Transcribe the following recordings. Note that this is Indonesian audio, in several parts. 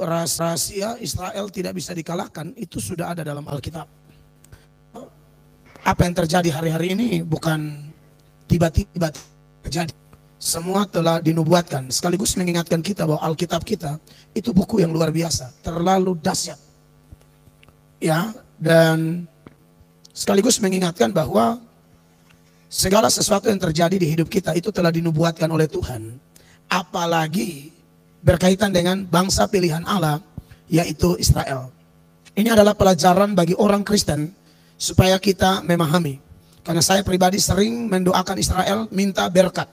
rahasia Israel tidak bisa dikalahkan itu sudah ada dalam Alkitab. Apa yang terjadi hari-hari ini bukan tiba-tiba terjadi. Semua telah dinubuatkan. Sekaligus mengingatkan kita bahwa Alkitab kita itu buku yang luar biasa, terlalu dahsyat. Ya, dan sekaligus mengingatkan bahwa segala sesuatu yang terjadi di hidup kita itu telah dinubuatkan oleh Tuhan. Apalagi berkaitan dengan bangsa pilihan Allah, yaitu Israel. Ini adalah pelajaran bagi orang Kristen supaya kita memahami. Karena saya pribadi sering mendoakan Israel, minta berkat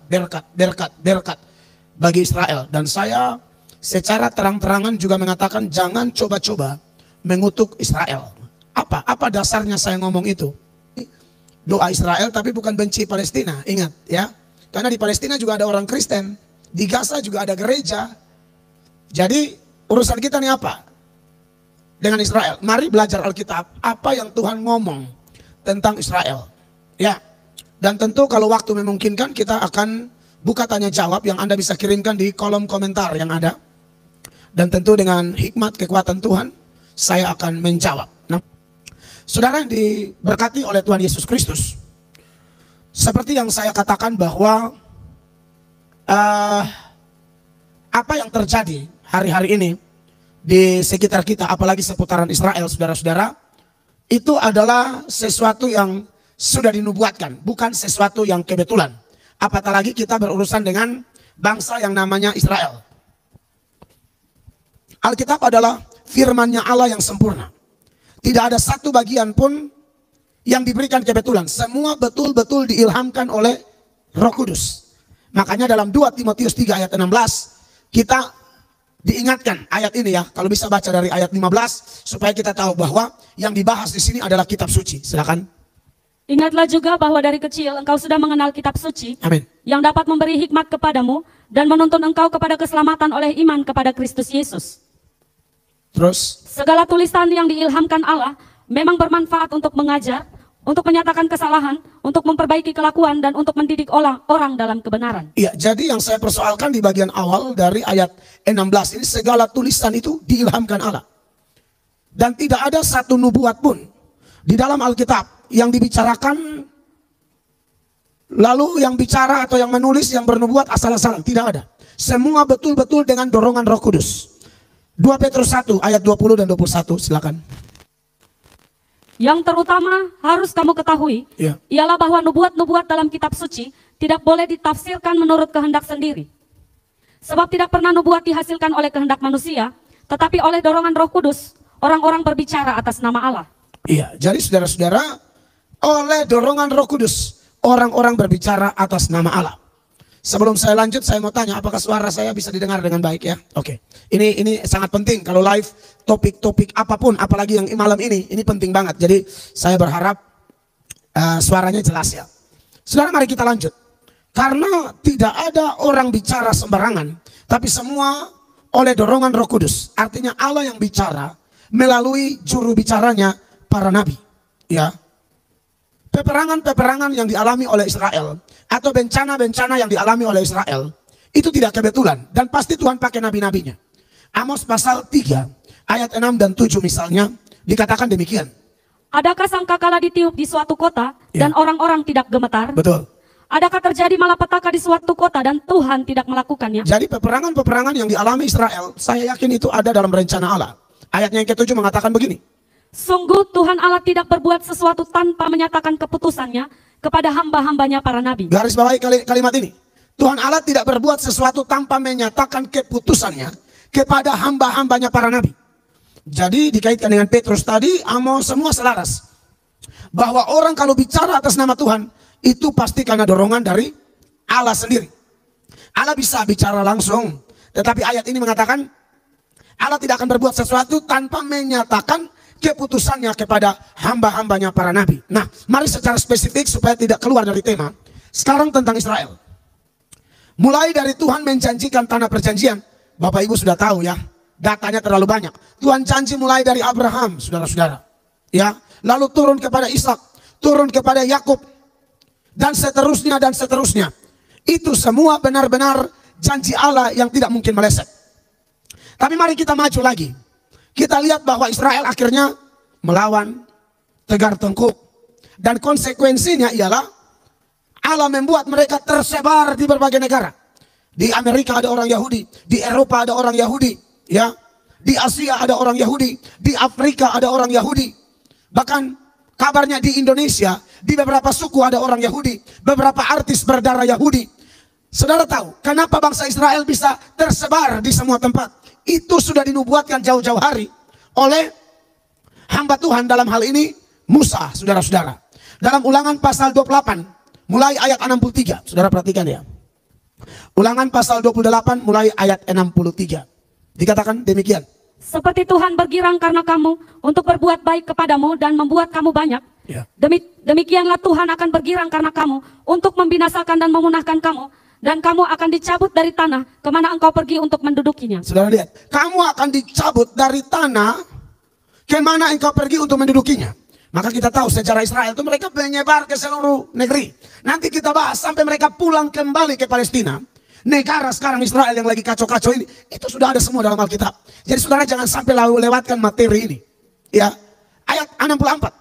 bagi Israel. Dan saya secara terang-terangan juga mengatakan jangan coba-coba mengutuk Israel. Apa dasarnya saya ngomong itu? Doa Israel tapi bukan benci Palestina, ingat ya. Karena di Palestina juga ada orang Kristen, di Gaza juga ada gereja. Jadi urusan kita nih apa? Dengan Israel. Mari belajar Alkitab, apa yang Tuhan ngomong tentang Israel. Ya, dan tentu kalau waktu memungkinkan kita akan buka tanya jawab yang Anda bisa kirimkan di kolom komentar yang ada. Dan tentu dengan hikmat kekuatan Tuhan, saya akan menjawab. Nah, saudara yang diberkati oleh Tuhan Yesus Kristus, seperti yang saya katakan bahwa apa yang terjadi hari-hari ini di sekitar kita, apalagi seputaran Israel, saudara-saudara, itu adalah sesuatu yang sudah dinubuatkan, bukan sesuatu yang kebetulan. Apatah lagi kita berurusan dengan bangsa yang namanya Israel. Alkitab adalah firman-Nya Allah yang sempurna. Tidak ada satu bagian pun yang diberikan kebetulan. Semua betul-betul diilhamkan oleh Roh Kudus. Makanya dalam 2 Timotius 3 ayat 16 kita diingatkan ayat ini ya. Kalau bisa baca dari ayat 15 supaya kita tahu bahwa yang dibahas di sini adalah kitab suci. Silakan. Ingatlah juga bahwa dari kecil engkau sudah mengenal kitab suci. Amin. Yang dapat memberi hikmat kepadamu dan menuntun engkau kepada keselamatan oleh iman kepada Kristus Yesus. Terus? Segala tulisan yang diilhamkan Allah memang bermanfaat untuk mengajar, untuk menyatakan kesalahan, untuk memperbaiki kelakuan, dan untuk mendidik orang dalam kebenaran. Iya, jadi yang saya persoalkan di bagian awal dari ayat 16 ini, segala tulisan itu diilhamkan Allah. Dan tidak ada satu nubuat pun di dalam Alkitab yang dibicarakan, lalu yang bicara atau yang menulis, yang bernubuat asal-asalan. Tidak ada. Semua betul-betul dengan dorongan Roh Kudus. 2 Petrus 1 ayat 20 dan 21, silakan. Yang terutama harus kamu ketahui, ialah bahwa nubuat-nubuat dalam kitab suci tidak boleh ditafsirkan menurut kehendak sendiri. Sebab tidak pernah nubuat dihasilkan oleh kehendak manusia, tetapi oleh dorongan Roh Kudus, orang-orang berbicara atas nama Allah. Iya, jadi saudara-saudara, oleh dorongan Roh Kudus, orang-orang berbicara atas nama Allah. Sebelum saya lanjut, saya mau tanya, apakah suara saya bisa didengar dengan baik ya? Oke. Ini sangat penting kalau live topik-topik apapun, apalagi yang malam ini penting banget. Jadi saya berharap suaranya jelas ya. Saudara, mari kita lanjut. Karena tidak ada orang bicara sembarangan, tapi semua oleh dorongan Roh Kudus. Artinya Allah yang bicara melalui juru bicaranya para nabi. Ya. Peperangan-peperangan yang dialami oleh Israel atau bencana-bencana yang dialami oleh Israel itu tidak kebetulan dan pasti Tuhan pakai nabi-nabinya. Amos pasal 3 ayat 6 dan 7 misalnya dikatakan demikian. Adakah sangkakala ditiup di suatu kota dan orang-orang tidak gemetar? Betul. Adakah terjadi malapetaka di suatu kota dan Tuhan tidak melakukannya? Jadi peperangan-peperangan yang dialami Israel, saya yakin itu ada dalam rencana Allah. Ayatnya yang ke-7 mengatakan begini. Sungguh Tuhan Allah tidak berbuat sesuatu tanpa menyatakan keputusannya kepada hamba-hambanya para nabi. Garis bawahi kalimat ini. Tuhan Allah tidak berbuat sesuatu tanpa menyatakan keputusannya kepada hamba-hambanya para nabi. Jadi dikaitkan dengan Petrus tadi, Amos, semua selaras. Bahwa orang kalau bicara atas nama Tuhan, itu pasti karena dorongan dari Allah sendiri. Allah bisa bicara langsung. Tetapi ayat ini mengatakan, Allah tidak akan berbuat sesuatu tanpa menyatakan keputusannya kepada hamba-hambanya para nabi. Nah, mari secara spesifik supaya tidak keluar dari tema. Sekarang tentang Israel. Mulai dari Tuhan menjanjikan tanah perjanjian. Bapak Ibu sudah tahu ya, datanya terlalu banyak. Tuhan janji mulai dari Abraham, saudara-saudara. Ya, lalu turun kepada Ishak, turun kepada Yakub, dan seterusnya dan seterusnya. Itu semua benar-benar janji Allah yang tidak mungkin meleset. Tapi mari kita maju lagi. Kita lihat bahwa Israel akhirnya melawan tegar tengkuk. Dan konsekuensinya ialah Allah membuat mereka tersebar di berbagai negara. Di Amerika ada orang Yahudi, di Eropa ada orang Yahudi, ya. Di Asia ada orang Yahudi, di Afrika ada orang Yahudi. Bahkan kabarnya di Indonesia, di beberapa suku ada orang Yahudi, beberapa artis berdarah Yahudi. Saudara tahu kenapa bangsa Israel bisa tersebar di semua tempat? Itu sudah dinubuatkan jauh-jauh hari oleh hamba Tuhan, dalam hal ini Musa, saudara-saudara. Dalam Ulangan pasal 28 mulai ayat 63, saudara perhatikan ya. Ulangan pasal 28 mulai ayat 63. Dikatakan demikian. Seperti Tuhan bergirang karena kamu untuk berbuat baik kepadamu dan membuat kamu banyak. Ya. Demikianlah Tuhan akan bergirang karena kamu untuk membinasakan dan memunahkan kamu. Dan kamu akan dicabut dari tanah kemana engkau pergi untuk mendudukinya. Saudara lihat, kamu akan dicabut dari tanah kemana engkau pergi untuk mendudukinya. Maka kita tahu sejarah Israel itu mereka menyebar ke seluruh negeri. Nanti kita bahas sampai mereka pulang kembali ke Palestina. Negara sekarang Israel yang lagi kacau-kacau ini, itu sudah ada semua dalam Alkitab. Jadi saudara jangan sampai lewatkan materi ini. Ya, ayat 64.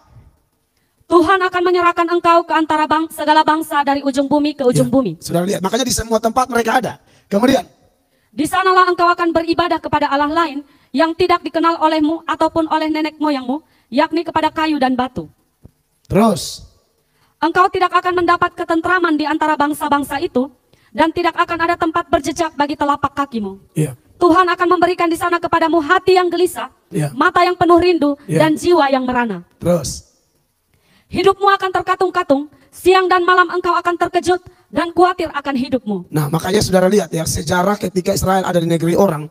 Tuhan akan menyerahkan engkau ke antara segala bangsa dari ujung bumi ke ujung bumi. Saudara lihat, makanya di semua tempat mereka ada. Kemudian, di sanalah engkau akan beribadah kepada Allah lain yang tidak dikenal olehmu ataupun oleh nenek moyangmu, yakni kepada kayu dan batu. Terus, engkau tidak akan mendapat ketentraman di antara bangsa-bangsa itu, dan tidak akan ada tempat berjejak bagi telapak kakimu. ya. Tuhan akan memberikan di sana kepadamu hati yang gelisah, mata yang penuh rindu, dan jiwa yang merana. Terus, hidupmu akan terkatung-katung, siang dan malam engkau akan terkejut dan khawatir akan hidupmu. nah makanya saudara lihat ya, sejarah ketika Israel ada di negeri orang,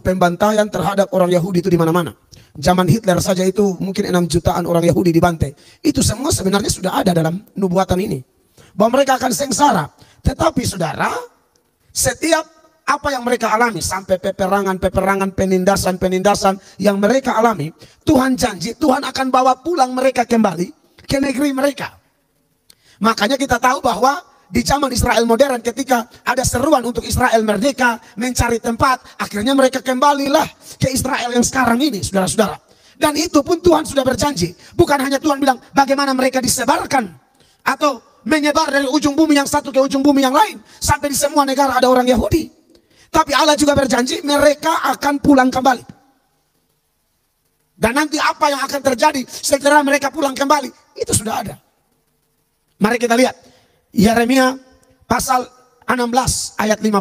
pembantaian terhadap orang Yahudi itu di mana-mana. Zaman Hitler saja itu mungkin 6 jutaan orang Yahudi dibantai. Itu semua sebenarnya sudah ada dalam nubuatan ini, bahwa mereka akan sengsara. Tetapi saudara, setiap apa yang mereka alami, sampai peperangan, penindasan yang mereka alami, Tuhan janji Tuhan akan bawa pulang mereka kembali ke negeri mereka. Makanya kita tahu bahwa di zaman Israel modern, ketika ada seruan untuk Israel merdeka, mencari tempat, akhirnya mereka kembalilah ke Israel yang sekarang ini, saudara-saudara. Dan itu pun Tuhan sudah berjanji. Bukan hanya Tuhan bilang bagaimana mereka disebarkan atau menyebar dari ujung bumi yang satu ke ujung bumi yang lain, sampai di semua negara ada orang Yahudi. Tapi Allah juga berjanji mereka akan pulang kembali. Dan nanti apa yang akan terjadi setelah mereka pulang kembali, itu sudah ada. Mari kita lihat Yeremia pasal 16 ayat 15.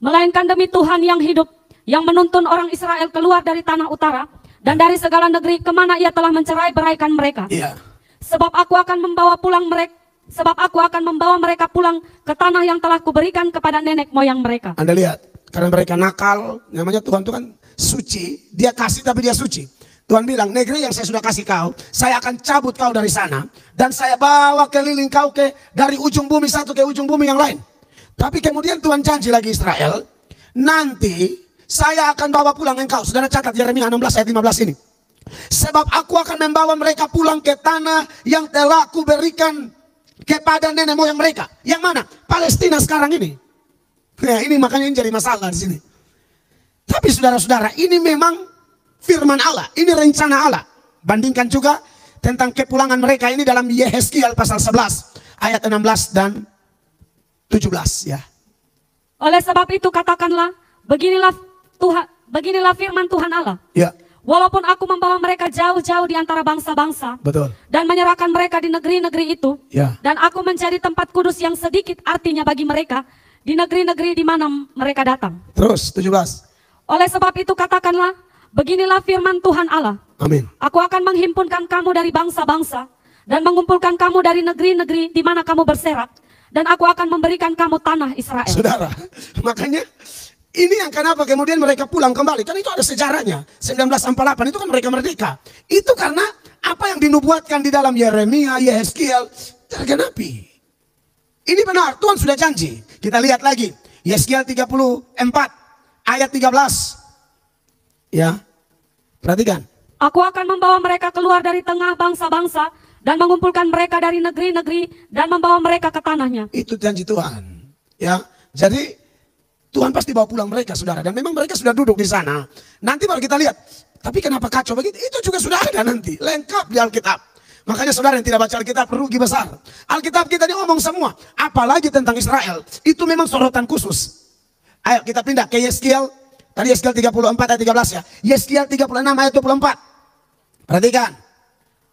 Melainkan demi Tuhan yang hidup, yang menuntun orang Israel keluar dari tanah utara dan dari segala negeri kemana ia telah mencerai-beraikan mereka. Sebab aku akan membawa mereka pulang ke tanah yang telah kuberikan kepada nenek moyang mereka. Anda lihat, karena mereka nakal, namanya Tuhan itu kan suci, dia kasih tapi dia suci. Tuhan bilang, negeri yang saya sudah kasih kau, saya akan cabut kau dari sana, dan saya bawa keliling kau dari ujung bumi satu ke ujung bumi yang lain. Tapi kemudian Tuhan janji lagi Israel, nanti saya akan bawa pulang engkau. Saudara catat Yeremia 16 ayat 15 ini. Sebab aku akan membawa mereka pulang ke tanah yang telah kuberikan kepada nenek moyang mereka. Yang mana? Palestina sekarang ini. Ya, ini makanya ini jadi masalah di sini. Tapi saudara-saudara, ini memang firman Allah, ini rencana Allah. Bandingkan juga tentang kepulangan mereka ini dalam Yehezkiel pasal 11 ayat 16 dan 17 ya. Oleh sebab itu katakanlah, beginilah firman Tuhan Allah. Ya. Walaupun aku membawa mereka jauh-jauh di antara bangsa-bangsa, betul, dan menyerahkan mereka di negeri-negeri itu, ya, dan aku menjadi tempat kudus yang sedikit artinya bagi mereka di negeri-negeri di mana mereka datang. Terus 17. Oleh sebab itu katakanlah, beginilah firman Tuhan Allah. Amin. Aku akan menghimpunkan kamu dari bangsa-bangsa dan mengumpulkan kamu dari negeri-negeri di mana kamu berserak, dan aku akan memberikan kamu tanah Israel. Saudara, makanya ini yang kenapa kemudian mereka pulang kembali. Kan itu ada sejarahnya. 1948 itu kan mereka merdeka. Itu karena apa yang dinubuatkan di dalam Yeremia, Yehezkiel tergenapi. Ini benar, Tuhan sudah janji. Kita lihat lagi. Yehezkiel 34 ayat 13. Ya, perhatikan. Aku akan membawa mereka keluar dari tengah bangsa-bangsa dan mengumpulkan mereka dari negeri-negeri dan membawa mereka ke tanahnya. Itu janji Tuhan. Ya, jadi Tuhan pasti bawa pulang mereka, saudara. Dan memang mereka sudah duduk di sana. Nanti baru kita lihat. Tapi kenapa kacau begitu? Itu juga sudah ada nanti. Lengkap di Alkitab. Makanya saudara yang tidak baca Alkitab rugi besar. Alkitab kita ini ngomong semua. Apalagi tentang Israel. Itu memang sorotan khusus. Ayo kita pindah ke Yeskiel. Tadi Yeskiel 34 ayat 13 ya. Yeskiel 36 ayat 24. Perhatikan.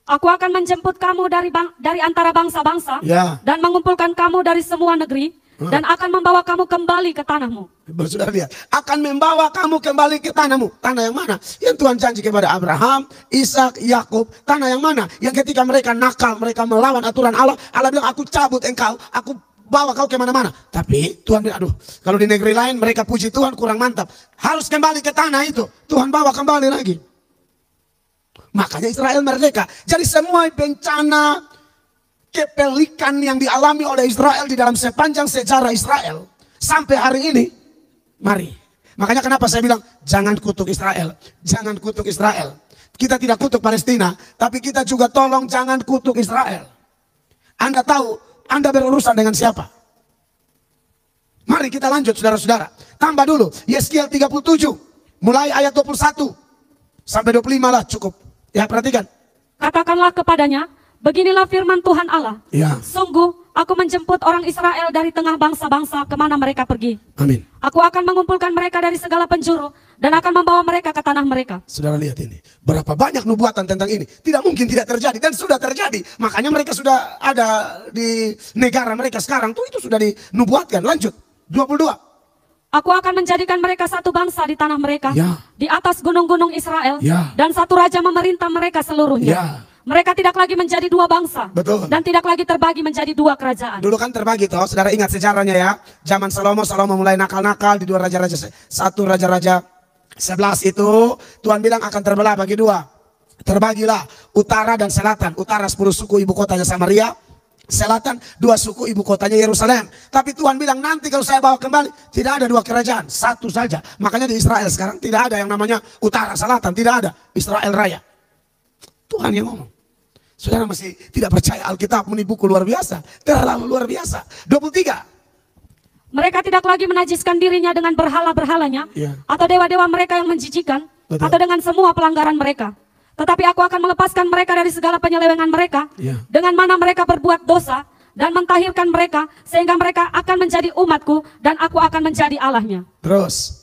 Aku akan menjemput kamu dari antara bangsa-bangsa. Ya. Dan mengumpulkan kamu dari semua negeri. Dan akan membawa kamu kembali ke tanahmu. Saudara lihat, akan membawa kamu kembali ke tanahmu. Tanah yang mana? Yang Tuhan janji kepada Abraham, Ishak, Yakub. Tanah yang mana? Yang ketika mereka nakal, mereka melawan aturan Allah. Allah bilang, aku cabut engkau, aku bawa kau kemana-mana. Tapi Tuhan bilang, aduh, kalau di negeri lain mereka puji Tuhan kurang mantap. Harus kembali ke tanah itu. Tuhan bawa kembali lagi. Makanya Israel merdeka. Jadi semua bencana kepelikan yang dialami oleh Israel di dalam sepanjang sejarah Israel sampai hari ini, mari. Makanya kenapa saya bilang jangan kutuk Israel, jangan kutuk Israel. Kita tidak kutuk Palestina, tapi kita juga tolong jangan kutuk Israel. Anda tahu Anda berurusan dengan siapa? Mari kita lanjut saudara-saudara. Tambah dulu Yeskiel 37 mulai ayat 21 sampai 25 lah cukup. Ya perhatikan. Katakanlah kepadanya, beginilah firman Tuhan Allah. Ya. Sungguh, aku menjemput orang Israel dari tengah bangsa-bangsa kemana mereka pergi. Amin. Aku akan mengumpulkan mereka dari segala penjuru dan akan membawa mereka ke tanah mereka. Saudara lihat ini. Berapa banyak nubuatan tentang ini. Tidak mungkin tidak terjadi dan sudah terjadi. Makanya mereka sudah ada di negara mereka sekarang. Tuh itu sudah dinubuatkan. Lanjut. 22. Aku akan menjadikan mereka satu bangsa di tanah mereka. Ya. Di atas gunung-gunung Israel. Ya. Dan satu raja memerintah mereka seluruhnya. Ya. Mereka tidak lagi menjadi dua bangsa. Betul. Dan tidak lagi terbagi menjadi dua kerajaan. Dulu kan terbagi toh, saudara ingat sejarahnya ya. Zaman Salomo mulai nakal-nakal di dua raja-raja. Satu raja-raja 11 itu Tuhan bilang akan terbelah bagi dua. Terbagilah utara dan selatan. Utara 10 suku ibu kotanya Samaria. Selatan 2 suku ibu kotanya Yerusalem. Tapi Tuhan bilang nanti kalau saya bawa kembali tidak ada 2 kerajaan, satu saja. Makanya di Israel sekarang tidak ada yang namanya utara selatan, tidak ada. Israel raya. Tuhan yang ngomong. Saudara masih tidak percaya Alkitab ini buku luar biasa. Terlalu luar biasa. 23. Mereka tidak lagi menajiskan dirinya dengan berhala-berhalanya. Ya. Atau dewa-dewa mereka yang menjijikan. Betul. Atau dengan semua pelanggaran mereka. Tetapi aku akan melepaskan mereka dari segala penyelewengan mereka. Ya. Dengan mana mereka berbuat dosa. Dan mentahirkan mereka. Sehingga mereka akan menjadi umatku. Dan aku akan menjadi Allahnya. Terus.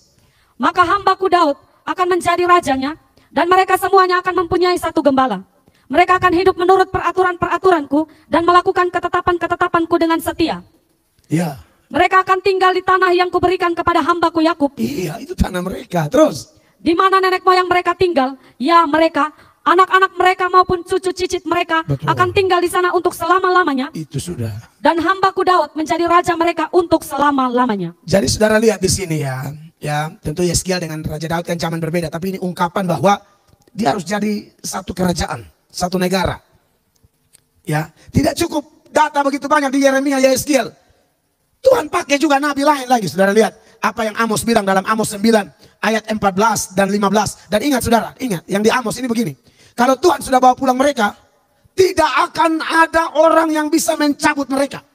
Maka hambaku Daud akan menjadi rajanya. Dan mereka semuanya akan mempunyai satu gembala. Mereka akan hidup menurut peraturan-peraturanku. Dan melakukan ketetapan-ketetapanku dengan setia. Ya. Mereka akan tinggal di tanah yang kuberikan kepada hambaku Yakub. Iya, itu tanah mereka. Terus. Di mana nenek moyang mereka tinggal, ya mereka, anak-anak mereka maupun cucu cicit mereka. Betul. Akan tinggal di sana untuk selama-lamanya. Itu sudah. Dan hambaku Daud menjadi raja mereka untuk selama-lamanya. Jadi saudara lihat di sini ya. Ya, tentu Yeskiel dengan Raja Daud kan zaman berbeda. Tapi ini ungkapan bahwa dia harus jadi satu kerajaan, satu negara. Ya, tidak cukup data begitu banyak di Yeremia, Yeskiel. Tuhan pakai juga nabi lain lagi. Saudara lihat apa yang Amos bilang dalam Amos 9 ayat 14 dan 15. Dan ingat saudara, ingat yang di Amos ini begini. Kalau Tuhan sudah bawa pulang mereka, tidak akan ada orang yang bisa mencabut mereka.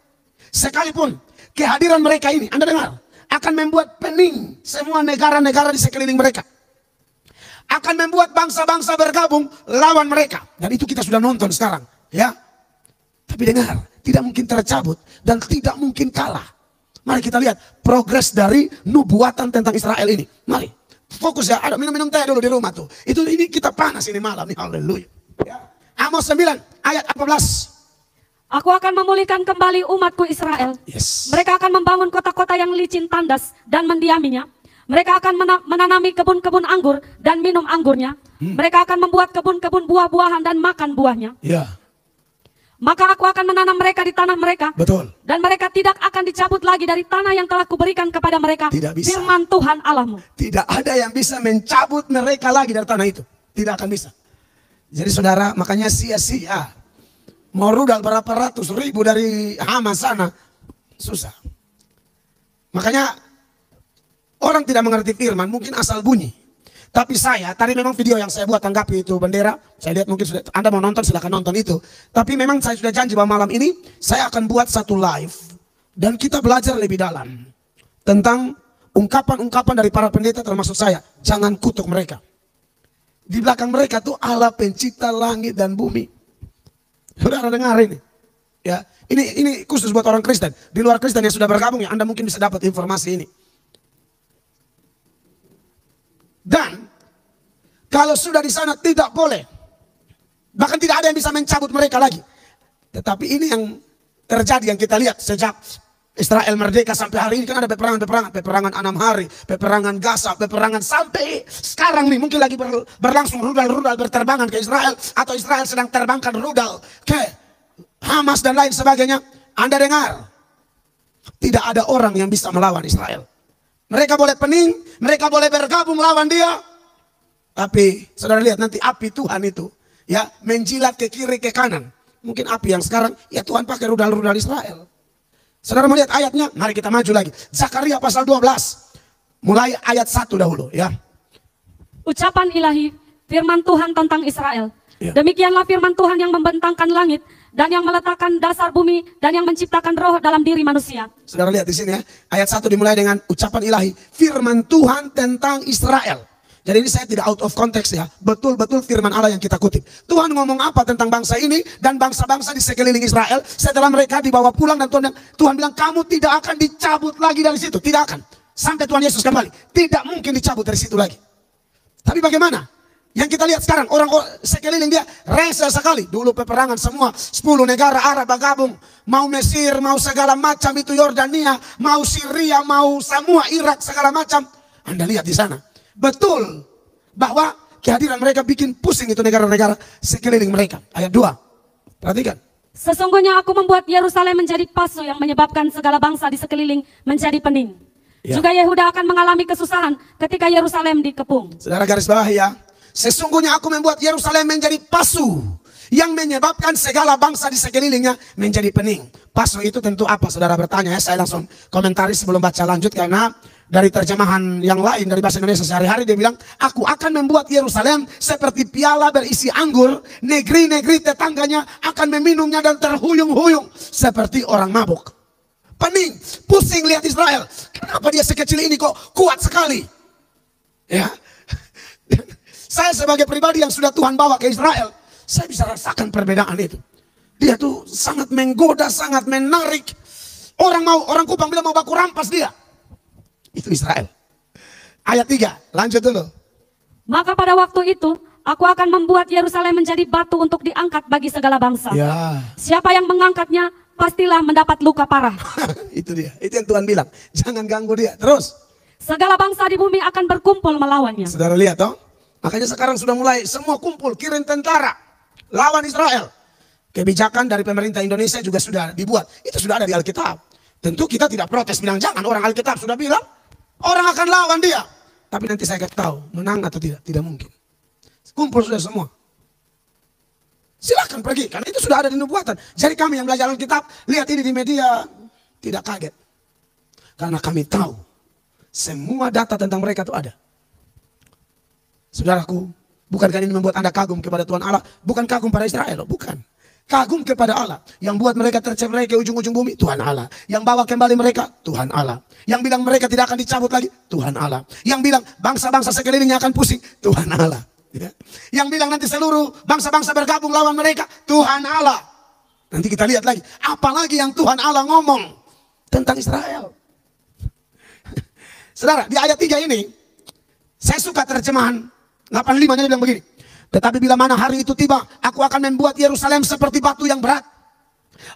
Sekalipun kehadiran mereka ini, Anda dengar, akan membuat pening semua negara-negara di sekeliling mereka. Akan membuat bangsa-bangsa bergabung lawan mereka. Dan itu kita sudah nonton sekarang, ya. Tapi dengar, tidak mungkin tercabut dan tidak mungkin kalah. Mari kita lihat progres dari nubuatan tentang Israel ini. Mari, fokus ya. Ada minum-minum teh dulu di rumah tuh. Ini kita panas ini malam nih. Haleluya. Ya. Amos 9 ayat 14. Aku akan memulihkan kembali umatku Israel. Yes. Mereka akan membangun kota-kota yang licin tandas dan mendiaminya. Mereka akan menanami kebun-kebun anggur dan minum anggurnya. Mereka akan membuat kebun-kebun buah-buahan dan makan buahnya. Ya. Maka aku akan menanam mereka di tanah mereka. Betul. Dan mereka tidak akan dicabut lagi dari tanah yang telah kuberikan kepada mereka. Tidak bisa. Firman Tuhan Allahmu. Tidak ada yang bisa mencabut mereka lagi dari tanah itu. Tidak akan bisa. Jadi saudara, makanya sia-sia. Mau rudal berapa ratus ribu dari Hamas sana. Susah. Makanya orang tidak mengerti firman, mungkin asal bunyi. Tapi saya, tadi memang video yang saya buat tanggapi itu bendera. Saya lihat mungkin sudah, Anda mau nonton silahkan nonton itu. Tapi memang saya sudah janji bahwa malam ini saya akan buat satu live. Dan kita belajar lebih dalam. Tentang ungkapan-ungkapan dari para pendeta termasuk saya, jangan kutuk mereka. Di belakang mereka tuh Allah pencipta langit dan bumi. Saudara dengar ini. Ya, ini khusus buat orang Kristen. Di luar Kristen yang sudah bergabung ya, Anda mungkin bisa dapat informasi ini. Dan kalau sudah di sana tidak boleh, bahkan tidak ada yang bisa mencabut mereka lagi. Tetapi ini yang terjadi, yang kita lihat sejak Israel merdeka sampai hari ini, kan ada peperangan 6 hari, peperangan Gaza, peperangan sampai sekarang nih mungkin lagi berlangsung rudal-rudal berterbangan ke Israel, atau Israel sedang terbangkan rudal ke Hamas dan lain sebagainya. Anda dengar, tidak ada orang yang bisa melawan Israel. Mereka boleh pening, mereka boleh bergabung melawan dia, tapi saudara lihat nanti api Tuhan itu ya menjilat ke kiri ke kanan. Mungkin api yang sekarang ya Tuhan pakai rudal-rudal Israel. Saudara melihat ayatnya, mari kita maju lagi. Zakaria pasal 12, mulai ayat 1 dahulu ya. Ucapan ilahi, firman Tuhan tentang Israel. Ya. Demikianlah firman Tuhan yang membentangkan langit dan yang meletakkan dasar bumi dan yang menciptakan roh dalam diri manusia. Saudara lihat di sini ya, ayat 1 dimulai dengan ucapan ilahi, firman Tuhan tentang Israel. Jadi ini saya tidak out of context ya, betul-betul firman Allah yang kita kutip. Tuhan ngomong apa tentang bangsa ini dan bangsa-bangsa di sekeliling Israel setelah mereka dibawa pulang, dan Tuhan bilang kamu tidak akan dicabut lagi dari situ, tidak akan. Sampai Tuhan Yesus kembali, tidak mungkin dicabut dari situ lagi. Tapi bagaimana? Yang kita lihat sekarang, orang sekeliling dia rese sekali. Dulu peperangan semua, 10 negara Arab bergabung. Mau Mesir, mau segala macam itu, Yordania, mau Syria, mau semua Irak, segala macam. Anda lihat di sana. Betul bahwa kehadiran mereka bikin pusing itu negara-negara sekeliling mereka. Ayat 2, perhatikan. Sesungguhnya aku membuat Yerusalem menjadi pasu yang menyebabkan segala bangsa di sekeliling menjadi pening. Ya. Juga Yehuda akan mengalami kesusahan ketika Yerusalem dikepung. Saudara garis bawah ya. Sesungguhnya aku membuat Yerusalem menjadi pasu yang menyebabkan segala bangsa di sekelilingnya menjadi pening. Pasu itu tentu apa? Saudara bertanya ya, saya langsung komentari sebelum baca lanjut, karena dari terjemahan yang lain dari bahasa Indonesia sehari-hari dia bilang, aku akan membuat Yerusalem seperti piala berisi anggur, negeri-negeri tetangganya akan meminumnya dan terhuyung-huyung seperti orang mabuk. Pening, pusing lihat Israel. Kenapa dia sekecil ini kok kuat sekali? Ya. Saya sebagai pribadi yang sudah Tuhan bawa ke Israel, saya bisa rasakan perbedaan itu. Dia tuh sangat menggoda, sangat menarik. Orang Kupang bilang mau baku rampas dia. Itu Israel. Ayat 3, lanjut dulu. Maka pada waktu itu, aku akan membuat Yerusalem menjadi batu untuk diangkat bagi segala bangsa. Ya. Siapa yang mengangkatnya, pastilah mendapat luka parah. Itu dia, itu yang Tuhan bilang. Jangan ganggu dia, terus. Segala bangsa di bumi akan berkumpul melawannya. Saudara lihat toh? Makanya sekarang sudah mulai semua kumpul, kirim tentara, lawan Israel. Kebijakan dari pemerintah Indonesia juga sudah dibuat. Itu sudah ada di Alkitab. Tentu kita tidak protes, bilang jangan, orang Alkitab sudah bilang. Orang akan lawan dia. Tapi nanti saya kasih tahu, menang atau tidak, tidak mungkin. Kumpul sudah semua. Silakan pergi, karena itu sudah ada di nubuatan. Jadi kami yang belajar Alkitab, lihat ini di media, tidak kaget. Karena kami tahu, semua data tentang mereka itu ada. Saudaraku, bukankah ini membuat Anda kagum kepada Tuhan Allah? Bukan kagum pada Israel, bukan. Kagum kepada Allah. Yang buat mereka tercerai ke ujung-ujung bumi, Tuhan Allah. Yang bawa kembali mereka, Tuhan Allah. Yang bilang mereka tidak akan dicabut lagi, Tuhan Allah. Yang bilang bangsa-bangsa sekelilingnya akan pusing, Tuhan Allah. Ya. Yang bilang nanti seluruh bangsa-bangsa bergabung lawan mereka, Tuhan Allah. Nanti kita lihat lagi, apalagi yang Tuhan Allah ngomong tentang Israel. Saudara, di ayat 3 ini, saya suka terjemahan 85-nya bilang begini. Tetapi bila mana hari itu tiba, aku akan membuat Yerusalem seperti batu yang berat.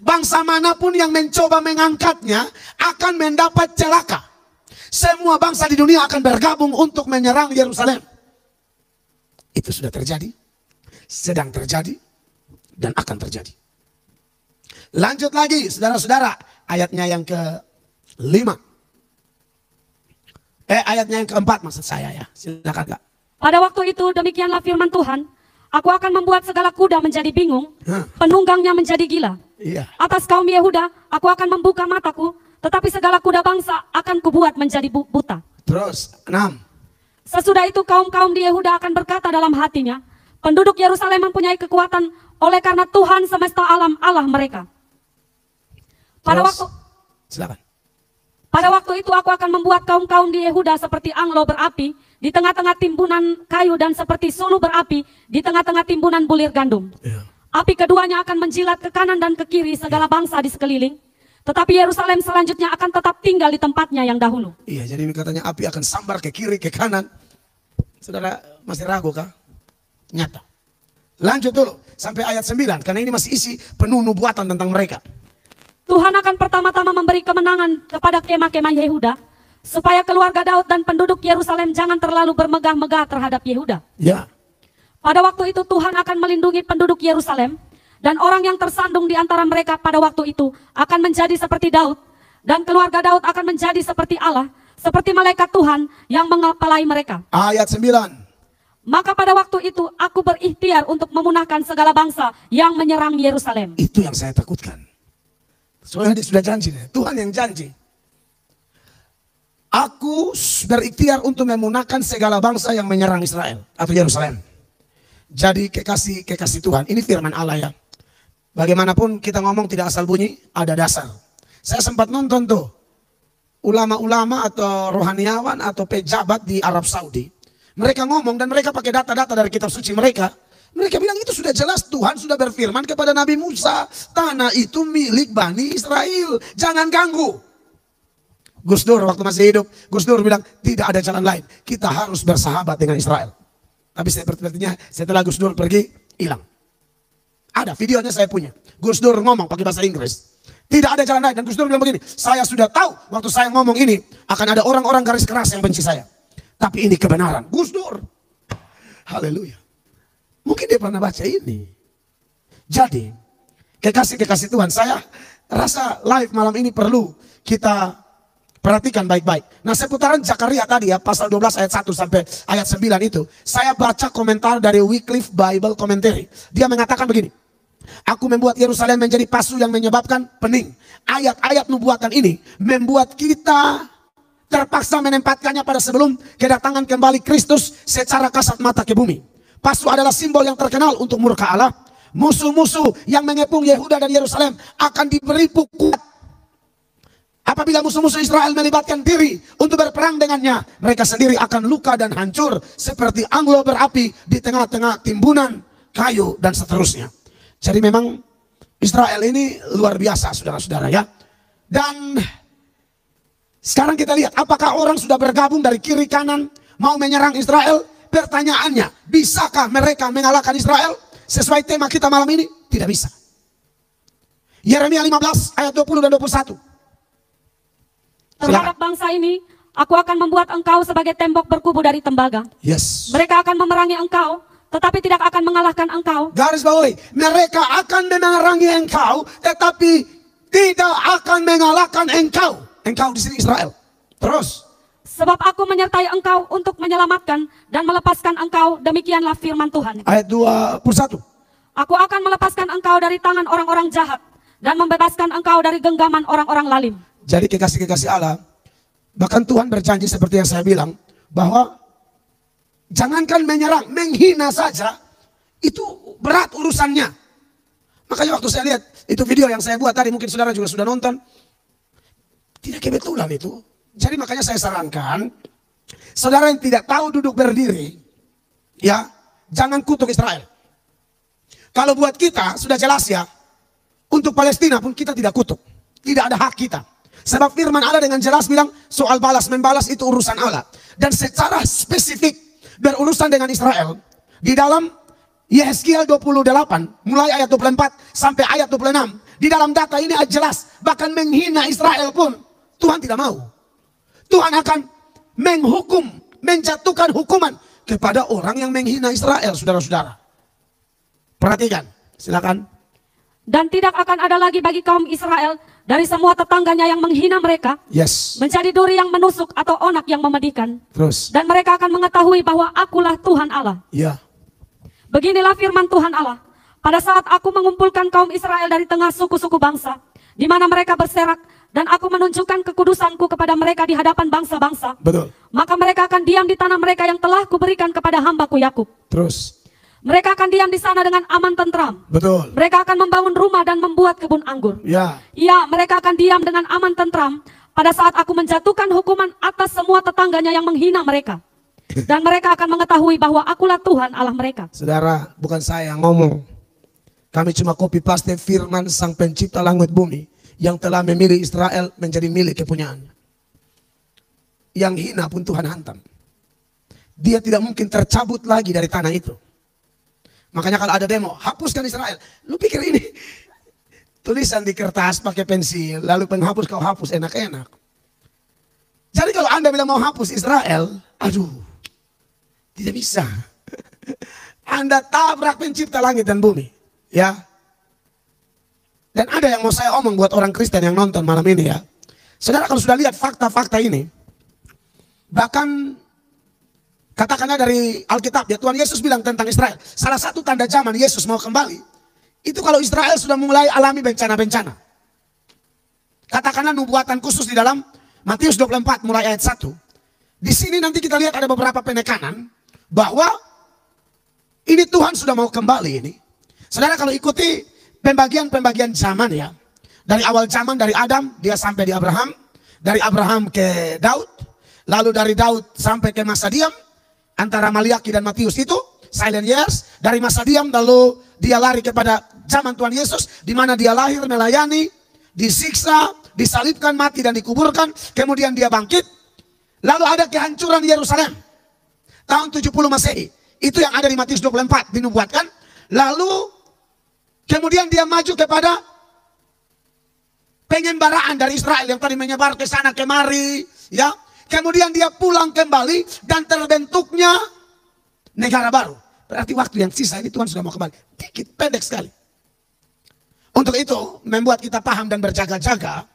Bangsa manapun yang mencoba mengangkatnya akan mendapat celaka. Semua bangsa di dunia akan bergabung untuk menyerang Yerusalem. Itu sudah terjadi, sedang terjadi, dan akan terjadi. Lanjut lagi, saudara-saudara, ayatnya yang ke-5. Ayatnya yang ke-4 maksud saya ya. Silakan Kak. Pada waktu itu demikianlah firman Tuhan, aku akan membuat segala kuda menjadi bingung, penunggangnya menjadi gila. Iya. Atas kaum Yehuda, aku akan membuka mataku, tetapi segala kuda bangsa akan kubuat menjadi buta. Terus, 6. Sesudah itu kaum-kaum di Yehuda akan berkata dalam hatinya, penduduk Yerusalem mempunyai kekuatan oleh karena Tuhan semesta alam Allah mereka. Pada Terus, waktu silakan. Pada waktu itu aku akan membuat kaum-kaum di Yehuda seperti anglo berapi di tengah-tengah timbunan kayu dan seperti sulu berapi di tengah-tengah timbunan bulir gandum. Api keduanya akan menjilat ke kanan dan ke kiri segala bangsa di sekeliling. Tetapi Yerusalem selanjutnya akan tetap tinggal di tempatnya yang dahulu. Iya, jadi katanya api akan sambar ke kiri, ke kanan. Saudara masih ragu kah? Nyata. Lanjut dulu sampai ayat 9, karena ini masih isi penuh nubuatan tentang mereka. Tuhan akan pertama-tama memberi kemenangan kepada kemah-kemah Yehuda, supaya keluarga Daud dan penduduk Yerusalem jangan terlalu bermegah-megah terhadap Yehuda. Ya. Pada waktu itu Tuhan akan melindungi penduduk Yerusalem, dan orang yang tersandung di antara mereka pada waktu itu akan menjadi seperti Daud, dan keluarga Daud akan menjadi seperti Allah, seperti malaikat Tuhan yang mengepalai mereka. Ayat 9. Maka pada waktu itu aku berikhtiar untuk memunahkan segala bangsa yang menyerang Yerusalem. Itu yang saya takutkan. Soalnya dia sudah janji, Tuhan yang janji. Aku berikhtiar untuk memunahkan segala bangsa yang menyerang Israel atau Yerusalem. Jadi kekasih Tuhan, ini firman Allah ya. Bagaimanapun kita ngomong tidak asal bunyi, ada dasar. Saya sempat nonton tuh ulama-ulama atau rohaniawan atau pejabat di Arab Saudi. Mereka ngomong dan mereka pakai data-data dari kitab suci mereka. Mereka bilang itu sudah jelas, Tuhan sudah berfirman kepada Nabi Musa, tanah itu milik Bani Israel, jangan ganggu. Gus Dur waktu masih hidup, Gus Dur bilang tidak ada jalan lain, kita harus bersahabat dengan Israel. Tapi sepertinya setelah Gus Dur pergi, hilang. Ada videonya saya punya, Gus Dur ngomong pakai bahasa Inggris. Tidak ada jalan lain, dan Gus Dur bilang begini, saya sudah tahu waktu saya ngomong ini akan ada orang-orang garis keras yang benci saya. Tapi ini kebenaran, Gus Dur. Haleluya. Mungkin dia pernah baca ini. Jadi, kekasih Tuhan, saya rasa live malam ini perlu kita perhatikan baik-baik. Nah, seputaran Zakaria tadi ya, pasal 12 ayat 1 sampai ayat 9 itu, saya baca komentar dari Wycliffe Bible Commentary. Dia mengatakan begini, aku membuat Yerusalem menjadi pasu yang menyebabkan pening. Ayat-ayat nubuatan ini membuat kita terpaksa menempatkannya pada sebelum kedatangan kembali Kristus secara kasat mata ke bumi. Pasu adalah simbol yang terkenal untuk murka Allah. Musuh-musuh yang mengepung Yehuda dan Yerusalem akan diberi pukul. Apabila musuh-musuh Israel melibatkan diri untuk berperang dengannya, mereka sendiri akan luka dan hancur seperti anglo berapi di tengah-tengah timbunan kayu dan seterusnya. Jadi memang Israel ini luar biasa, saudara-saudara ya. Dan sekarang kita lihat apakah orang sudah bergabung dari kiri kanan mau menyerang Israel. Pertanyaannya, bisakah mereka mengalahkan Israel? Sesuai tema kita malam ini, tidak bisa. Yeremia 15 ayat 20 dan 21. Terhadap bangsa ini, aku akan membuat engkau sebagai tembok berkubu dari tembaga. Yes. Mereka akan memerangi engkau, tetapi tidak akan mengalahkan engkau. Garis bawahi, mereka akan memerangi engkau, tetapi tidak akan mengalahkan engkau. Engkau di sini Israel. Terus. Sebab aku menyertai engkau untuk menyelamatkan dan melepaskan engkau, demikianlah firman Tuhan. Ayat 21. Aku akan melepaskan engkau dari tangan orang-orang jahat dan membebaskan engkau dari genggaman orang-orang lalim. Jadi kekasih-kekasih Allah, bahkan Tuhan berjanji seperti yang saya bilang, bahwa jangankan menyerang, menghina saja, itu berat urusannya. Makanya waktu saya lihat, itu video yang saya buat tadi, mungkin saudara juga sudah nonton, tidak kebetulan itu. Jadi makanya saya sarankan, saudara yang tidak tahu duduk berdiri, ya, jangan kutuk Israel. Kalau buat kita, sudah jelas ya, untuk Palestina pun kita tidak kutuk. Tidak ada hak kita. Sebab firman Allah dengan jelas bilang, soal balas-membalas itu urusan Allah. Dan secara spesifik, berurusan dengan Israel, di dalam Yehezkiel 28, mulai ayat 24 sampai ayat 26, di dalam data ini jelas, bahkan menghina Israel pun, Tuhan tidak mau. Tuhan akan menghukum, menjatuhkan hukuman kepada orang yang menghina Israel, saudara-saudara. Perhatikan, silakan. Dan tidak akan ada lagi bagi kaum Israel dari semua tetangganya yang menghina mereka, yes, menjadi duri yang menusuk atau onak yang memedihkan. Terus. Dan mereka akan mengetahui bahwa akulah Tuhan Allah. Ya. Beginilah firman Tuhan Allah. Pada saat aku mengumpulkan kaum Israel dari tengah suku-suku bangsa, di mana mereka berserak, dan aku menunjukkan kekudusanku kepada mereka di hadapan bangsa-bangsa. Betul. Maka mereka akan diam di tanah mereka yang telah kuberikan kepada hambaku Yakub. Terus. Mereka akan diam di sana dengan aman tentram. Betul. Mereka akan membangun rumah dan membuat kebun anggur. Ya. Ya, mereka akan diam dengan aman tentram. pada saat aku menjatuhkan hukuman atas semua tetangganya yang menghina mereka. Dan mereka akan mengetahui bahwa akulah Tuhan Allah mereka. Saudara, bukan saya yang ngomong. Kami cuma copy paste firman Sang Pencipta langit bumi yang telah memilih Israel menjadi milik kepunyaannya. Yang hina pun Tuhan hantam. Dia tidak mungkin tercabut lagi dari tanah itu. Makanya kalau ada demo, hapuskan Israel. Lu pikir ini tulisan di kertas pakai pensil, lalu penghapus kau hapus enak-enak. Jadi kalau Anda bilang mau hapus Israel, aduh, tidak bisa. Anda tabrak Pencipta langit dan bumi, ya. Dan ada yang mau saya omong buat orang Kristen yang nonton malam ini, ya. Saudara, kalau sudah lihat fakta-fakta ini, bahkan katakanlah dari Alkitab, ya, Tuhan Yesus bilang tentang Israel, salah satu tanda zaman Yesus mau kembali, itu kalau Israel sudah mulai alami bencana-bencana. Katakanlah nubuatan khusus di dalam Matius 24 mulai ayat 1. Di sini nanti kita lihat ada beberapa penekanan bahwa ini Tuhan sudah mau kembali ini. Saudara, kalau ikuti pembagian-pembagian zaman, ya. Dari awal zaman, dari Adam dia sampai di Abraham, dari Abraham ke Daud, lalu dari Daud sampai ke masa diam antara Maliaki dan Matius itu silent years. Dari masa diam lalu dia lari kepada zaman Tuhan Yesus, di mana dia lahir, melayani, disiksa, disalibkan, mati dan dikuburkan, kemudian dia bangkit. Lalu ada kehancuran Yerusalem tahun 70 Masehi. Itu yang ada di Matius 24 dinubuatkan. Lalu kemudian dia maju kepada pengembaraan dari Israel yang tadi menyebar ke sana kemari, ya. Kemudian dia pulang kembali dan terbentuknya negara baru. Berarti waktu yang sisa ini Tuhan sudah mau kembali. Dikit, pendek sekali. Untuk itu membuat kita paham dan berjaga-jaga.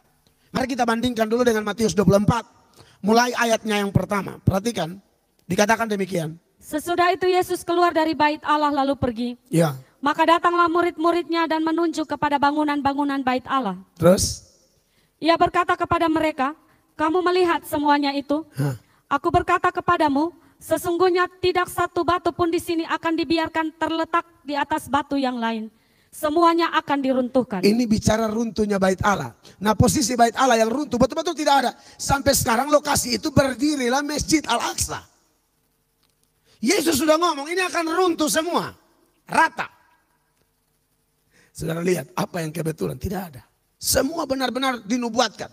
Mari kita bandingkan dulu dengan Matius 24. Mulai ayatnya yang pertama. Perhatikan, dikatakan demikian. Sesudah itu Yesus keluar dari bait Allah lalu pergi. Ya. Maka datanglah murid-muridnya dan menunjuk kepada bangunan-bangunan bait Allah. Terus? Ia berkata kepada mereka, kamu melihat semuanya itu? Aku berkata kepadamu, sesungguhnya tidak satu batu pun di sini akan dibiarkan terletak di atas batu yang lain. Semuanya akan diruntuhkan. Ini bicara runtuhnya bait Allah. Nah, posisi bait Allah yang runtuh betul-betul tidak ada. Sampai sekarang lokasi itu berdirilah Masjid Al-Aqsa. Yesus sudah ngomong ini akan runtuh semua. Rata. Saudara lihat apa yang kebetulan? Tidak ada. Semua benar-benar dinubuatkan.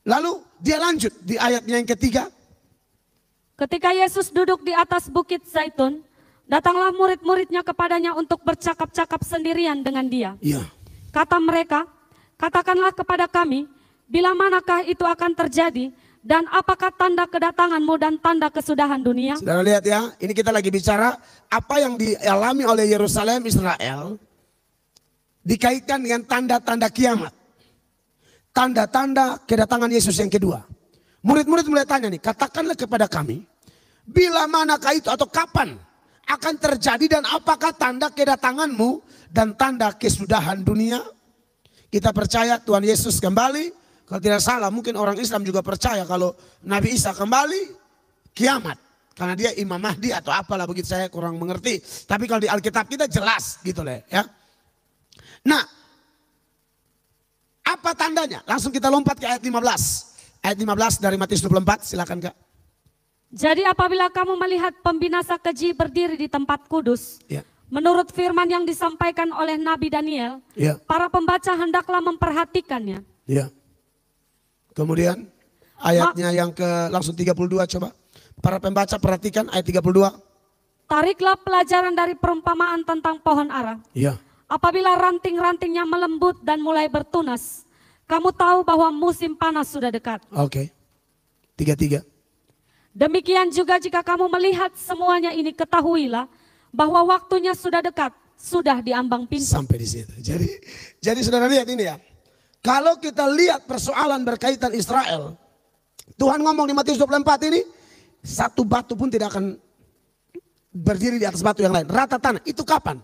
Lalu dia lanjut di ayatnya yang ketiga. Ketika Yesus duduk di atas bukit Zaitun, datanglah murid-muridnya kepadanya untuk bercakap-cakap sendirian dengan dia. Ya. Kata mereka, katakanlah kepada kami, bila manakah itu akan terjadi, dan apakah tanda kedatanganmu dan tanda kesudahan dunia? Saudara lihat ya, ini kita lagi bicara apa yang dialami oleh Yerusalem Israel, dikaitkan dengan tanda-tanda kiamat. Tanda-tanda kedatangan Yesus yang kedua. Murid-murid mulai tanya nih, katakanlah kepada kami, bila manakah itu atau kapan akan terjadi dan apakah tanda kedatanganmu dan tanda kesudahan dunia? Kita percaya Tuhan Yesus kembali. Kalau tidak salah mungkin orang Islam juga percaya kalau Nabi Isa kembali kiamat. Karena dia Imam Mahdi atau apalah begitu, saya kurang mengerti. Tapi kalau di Alkitab kita jelas gitu lah ya. Nah, apa tandanya? Langsung kita lompat ke ayat 15. Ayat 15 dari Matius 24, silakan Kak. Jadi apabila kamu melihat pembinasa keji berdiri di tempat kudus, ya. Menurut firman yang disampaikan oleh Nabi Daniel, ya. Para pembaca hendaklah memperhatikannya. Ya. Kemudian ayatnya yang ke langsung 32 coba. Para pembaca perhatikan ayat 32. Tariklah pelajaran dari perumpamaan tentang pohon ara. Ya. Apabila ranting-rantingnya melembut dan mulai bertunas, kamu tahu bahwa musim panas sudah dekat. Oke. 33. Demikian juga jika kamu melihat semuanya ini, ketahuilah bahwa waktunya sudah dekat, sudah diambang pintu. Sampai di situ. Jadi saudara lihat ini ya. Kalau kita lihat persoalan berkaitan Israel, Tuhan ngomong di Matius 24 ini, satu batu pun tidak akan berdiri di atas batu yang lain. Rata tanah. Itu kapan?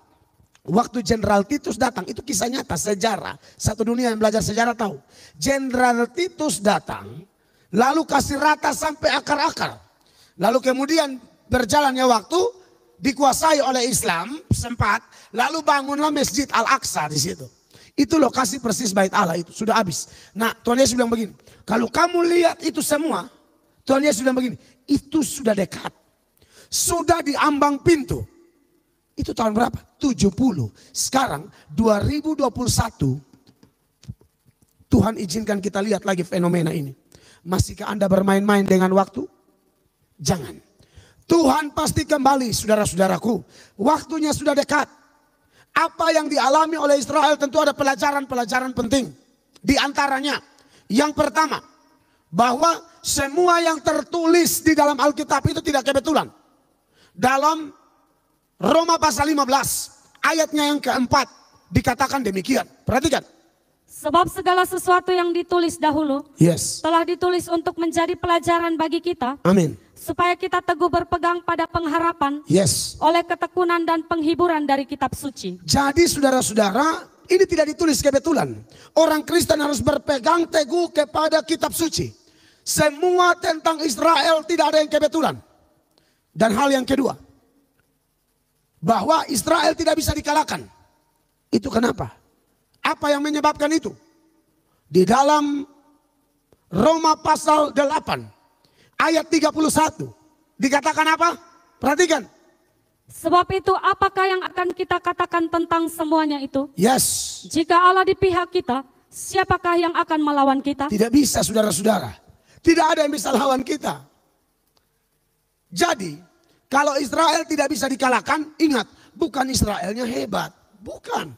Waktu Jenderal Titus datang. Itu kisah nyata, sejarah. Satu dunia yang belajar sejarah tahu. Jenderal Titus datang, lalu kasih rata sampai akar-akar. Lalu kemudian berjalannya waktu, dikuasai oleh Islam sempat, lalu bangunlah Masjid Al-Aqsa di situ. Itu lokasi persis bait Allah itu, sudah habis. Nah Tuhan Yesus bilang begini, kalau kamu lihat itu semua, Tuhan Yesus bilang begini, itu sudah dekat. Sudah di ambang pintu. Itu tahun berapa? 70. Sekarang 2021, Tuhan izinkan kita lihat lagi fenomena ini. Masihkah Anda bermain-main dengan waktu? Jangan. Tuhan pasti kembali, saudara-saudaraku. Waktunya sudah dekat. Apa yang dialami oleh Israel tentu ada pelajaran-pelajaran penting. Di antaranya, yang pertama, bahwa semua yang tertulis di dalam Alkitab itu tidak kebetulan. Dalam Roma pasal 15, ayatnya yang keempat, dikatakan demikian. Perhatikan. Sebab segala sesuatu yang ditulis dahulu telah ditulis untuk menjadi pelajaran bagi kita. Amin. Supaya kita teguh berpegang pada pengharapan oleh ketekunan dan penghiburan dari kitab suci. Jadi saudara-saudara, ini tidak ditulis kebetulan. Orang Kristen harus berpegang teguh kepada kitab suci. Semua tentang Israel tidak ada yang kebetulan. Dan hal yang kedua, bahwa Israel tidak bisa dikalahkan. Itu kenapa? Apa yang menyebabkan itu? Di dalam Roma pasal 8 ayat 31 dikatakan apa? Perhatikan. Sebab itu apakah yang akan kita katakan tentang semuanya itu? Jika Allah di pihak kita, siapakah yang akan melawan kita? Tidak bisa, saudara-saudara. Tidak ada yang bisa lawan kita. Jadi kalau Israel tidak bisa dikalahkan, ingat, bukan Israelnya hebat. Bukan.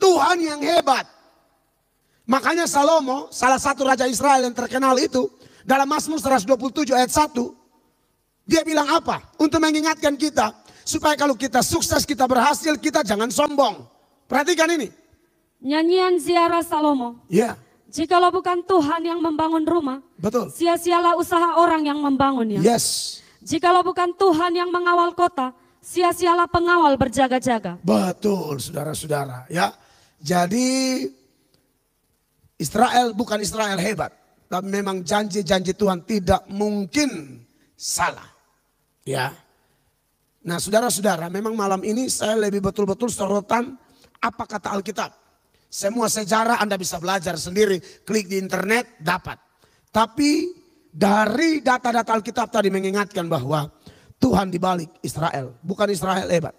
Tuhan yang hebat. Makanya Salomo, salah satu raja Israel yang terkenal itu, dalam Mazmur 127 ayat 1, dia bilang apa? Untuk mengingatkan kita, supaya kalau kita sukses, kita berhasil, kita jangan sombong. Perhatikan ini. Nyanyian ziarah Salomo. Jikalau bukan Tuhan yang membangun rumah, sia-sialah usaha orang yang membangunnya. Jikalau bukan Tuhan yang mengawal kota, sia-sialah pengawal berjaga-jaga. Betul, saudara-saudara. Ya, jadi Israel bukan Israel hebat, tapi memang janji-janji Tuhan tidak mungkin salah. Ya. Nah, saudara-saudara, memang malam ini saya lebih betul-betul sorotan apa kata Alkitab. Semua sejarah Anda bisa belajar sendiri, klik di internet dapat. Tapi dari data-data Alkitab tadi mengingatkan bahwa Tuhan dibalik Israel, bukan Israel hebat.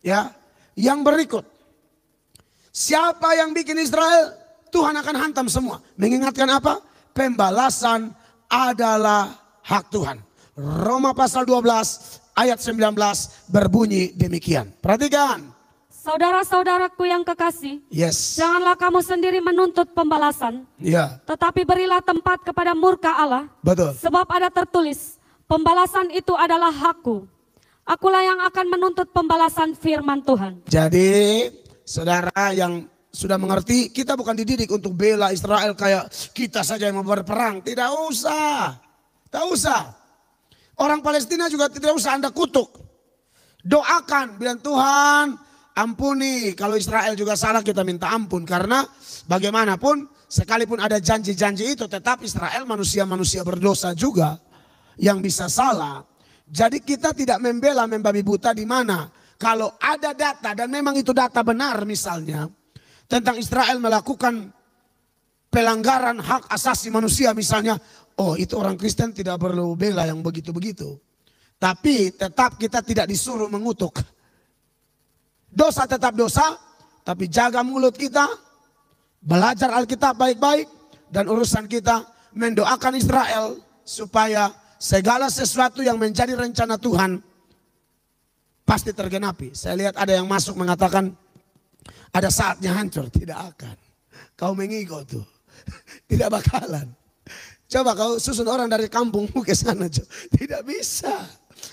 Ya, yang berikut, siapa yang bikin Israel, Tuhan akan hantam semua. Mengingatkan apa? Pembalasan adalah hak Tuhan. Roma pasal 12 ayat 19 berbunyi demikian. Perhatikan. Saudara-saudaraku yang kekasih, janganlah kamu sendiri menuntut pembalasan, tetapi berilah tempat kepada murka Allah. Sebab ada tertulis, pembalasan itu adalah hakku. Akulah yang akan menuntut pembalasan firman Tuhan. Jadi, saudara yang sudah mengerti, kita bukan dididik untuk bela Israel kayak kita saja yang mau berperang. Tidak usah. Tidak usah. Orang Palestina juga tidak usah Anda kutuk. Doakan, bilang Tuhan, ampuni, kalau Israel juga salah kita minta ampun. Karena bagaimanapun sekalipun ada janji-janji itu, tetap Israel manusia-manusia berdosa juga yang bisa salah. Jadi kita tidak membela membabi buta di mana kalau ada data dan memang itu data benar misalnya tentang Israel melakukan pelanggaran hak asasi manusia misalnya, oh itu orang Kristen tidak perlu bela yang begitu-begitu. Tapi tetap kita tidak disuruh mengutuk. Dosa tetap dosa, tapi jaga mulut kita, belajar Alkitab baik-baik, dan urusan kita mendoakan Israel supaya segala sesuatu yang menjadi rencana Tuhan pasti tergenapi. Saya lihat ada yang masuk mengatakan ada saatnya hancur, tidak akan. Kau mengigo tuh, tidak bakalan. Coba kau susun orang dari kampungmu ke sana, tidak bisa.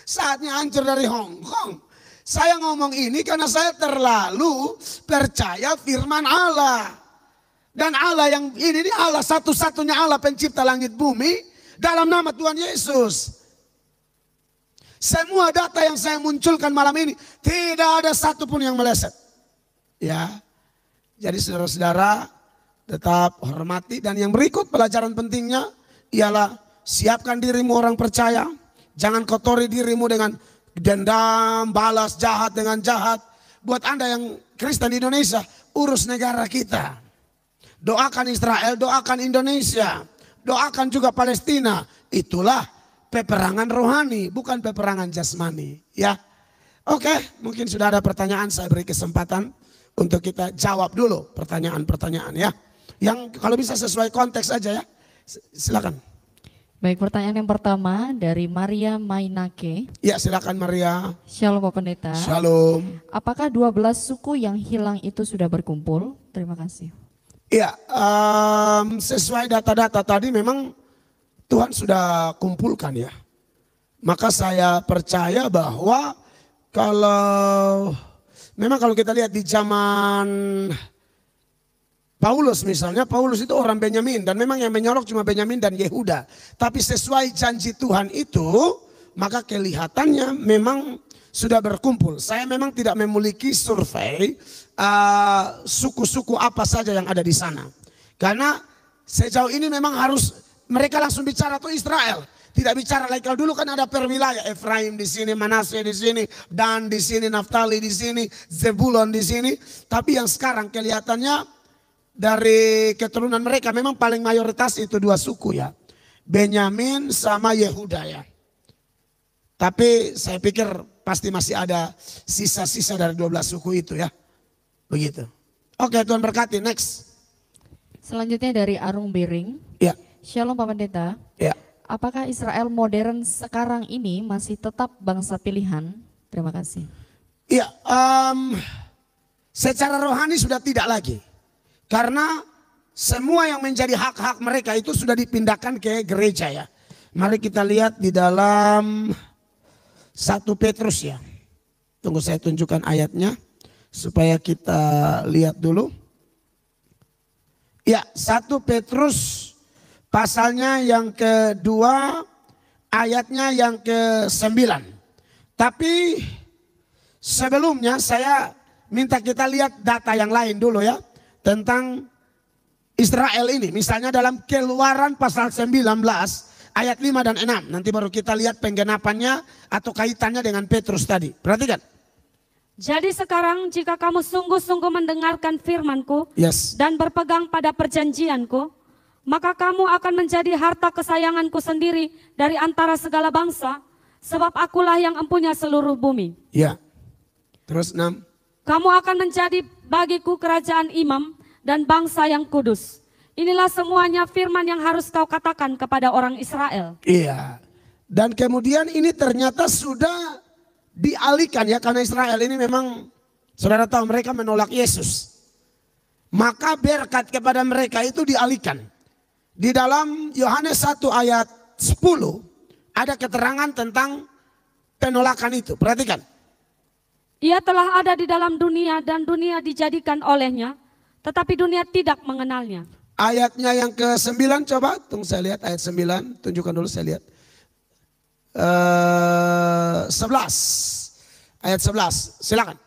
Saatnya hancur dari Hong Kong. Saya ngomong ini karena saya terlalu percaya firman Allah. Dan Allah yang ini Allah satu-satunya Allah pencipta langit bumi dalam nama Tuhan Yesus. Semua data yang saya munculkan malam ini tidak ada satupun yang meleset. Ya. Jadi saudara-saudara tetap hormati, dan yang berikut pelajaran pentingnya ialah siapkan dirimu orang percaya. Jangan kotori dirimu dengan dendam, balas jahat dengan jahat. Buat Anda yang Kristen di Indonesia, urus negara kita. Doakan Israel, doakan Indonesia, doakan juga Palestina. Itulah peperangan rohani, bukan peperangan jasmani. Ya, oke, mungkin sudah ada pertanyaan, saya beri kesempatan untuk kita jawab dulu pertanyaan-pertanyaan ya. Yang kalau bisa sesuai konteks aja ya, silakan. Baik, pertanyaan yang pertama dari Maria Mainake. Ya, silakan Maria. Shalom Pak Pendeta. Shalom. Apakah 12 suku yang hilang itu sudah berkumpul? Terima kasih. Ya, sesuai data-data tadi memang Tuhan sudah kumpulkan ya. Maka saya percaya bahwa memang kalau kita lihat di zaman Paulus misalnya, Paulus itu orang Benyamin dan memang yang menyolok cuma Benyamin dan Yehuda. Tapi sesuai janji Tuhan itu, maka kelihatannya memang sudah berkumpul. Saya memang tidak memiliki survei suku-suku apa saja yang ada di sana. Karena sejauh ini memang harus mereka langsung bicara tuh Israel. Tidak bicara lagi, kalau dulu kan ada per wilayah, Efraim di sini, Manasye di sini, Dan di sini, Naftali di sini, Zebulon di sini. Tapi yang sekarang kelihatannya dari keturunan mereka memang paling mayoritas itu dua suku ya. Benyamin sama Yehuda ya. Tapi saya pikir pasti masih ada sisa-sisa dari 12 suku itu ya. Begitu. Oke, Tuhan berkati. Next. Selanjutnya dari Arung Biring. Ya. Shalom Pak Pendeta. Ya. Apakah Israel modern sekarang ini masih tetap bangsa pilihan? Terima kasih. Iya, secara rohani sudah tidak lagi. Karena semua yang menjadi hak-hak mereka itu sudah dipindahkan ke gereja ya. Mari kita lihat di dalam 1 Petrus ya. Tunggu saya tunjukkan ayatnya supaya kita lihat dulu. Ya, 1 Petrus pasalnya yang kedua, ayatnya yang ke-9. Tapi sebelumnya saya minta kita lihat data yang lain dulu ya. Tentang Israel ini. Misalnya dalam Keluaran pasal 19 ayat 5 dan 6. Nanti baru kita lihat penggenapannya atau kaitannya dengan Petrus tadi. Perhatikan. Jadi sekarang jika kamu sungguh-sungguh mendengarkan firman-Ku Yes. dan berpegang pada perjanjian-Ku, maka kamu akan menjadi harta kesayangan-Ku sendiri dari antara segala bangsa, sebab akulah yang empunya seluruh bumi. Ya. Terus 6. Kamu akan menjadi bagiku kerajaan imam dan bangsa yang kudus. Inilah semuanya firman yang harus kau katakan kepada orang Israel. Iya. Dan kemudian ini ternyata sudah dialihkan ya. Karena Israel ini memang, saudara tahu mereka menolak Yesus. Maka berkat kepada mereka itu dialihkan. Di dalam Yohanes 1 ayat 10 ada keterangan tentang penolakan itu. Perhatikan. Ia telah ada di dalam dunia dan dunia dijadikan olehnya, tetapi dunia tidak mengenalnya. Ayatnya yang ke-9 coba, tunggu saya lihat ayat 9, tunjukkan dulu saya lihat. 11, ayat 11, silakan.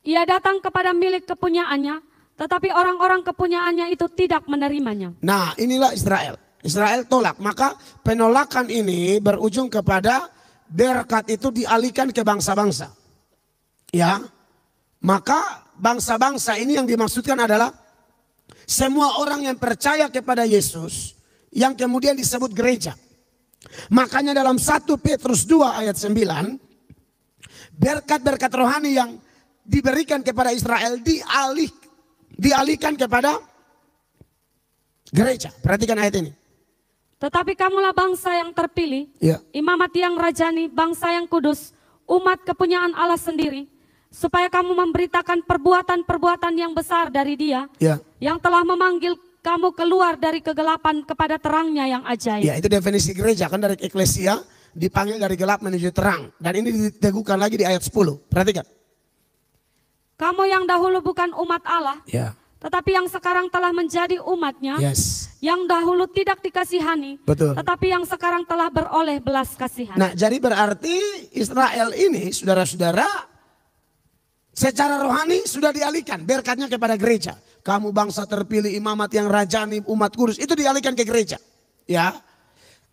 Ia datang kepada milik kepunyaannya, tetapi orang-orang kepunyaannya itu tidak menerimanya. Nah, inilah Israel. Israel tolak, maka penolakan ini berujung kepada berkat itu dialihkan ke bangsa-bangsa. Ya, maka bangsa-bangsa ini yang dimaksudkan adalah semua orang yang percaya kepada Yesus yang kemudian disebut gereja. Makanya dalam 1 Petrus 2 ayat 9, berkat-berkat rohani yang diberikan kepada Israel dialihkan kepada gereja. Perhatikan ayat ini. Tetapi kamulah bangsa yang terpilih, Ya. imamat yang rajani, bangsa yang kudus, umat kepunyaan Allah sendiri, supaya kamu memberitakan perbuatan-perbuatan yang besar dari Dia, Ya. yang telah memanggil kamu keluar dari kegelapan kepada terangnya yang ajaib. Ya, itu definisi gereja kan, dari eklesia dipanggil dari gelap menuju terang. Dan ini diteguhkan lagi di ayat 10. Perhatikan. Kamu yang dahulu bukan umat Allah, Ya. tetapi yang sekarang telah menjadi umatnya, Yes. yang dahulu tidak dikasihani, Betul. tetapi yang sekarang telah beroleh belas kasihan. Nah, jadi berarti Israel ini, saudara-saudara, secara rohani sudah dialihkan berkatnya kepada gereja. Kamu bangsa terpilih, imamat yang rajani, umat kudus, itu dialihkan ke gereja. Ya.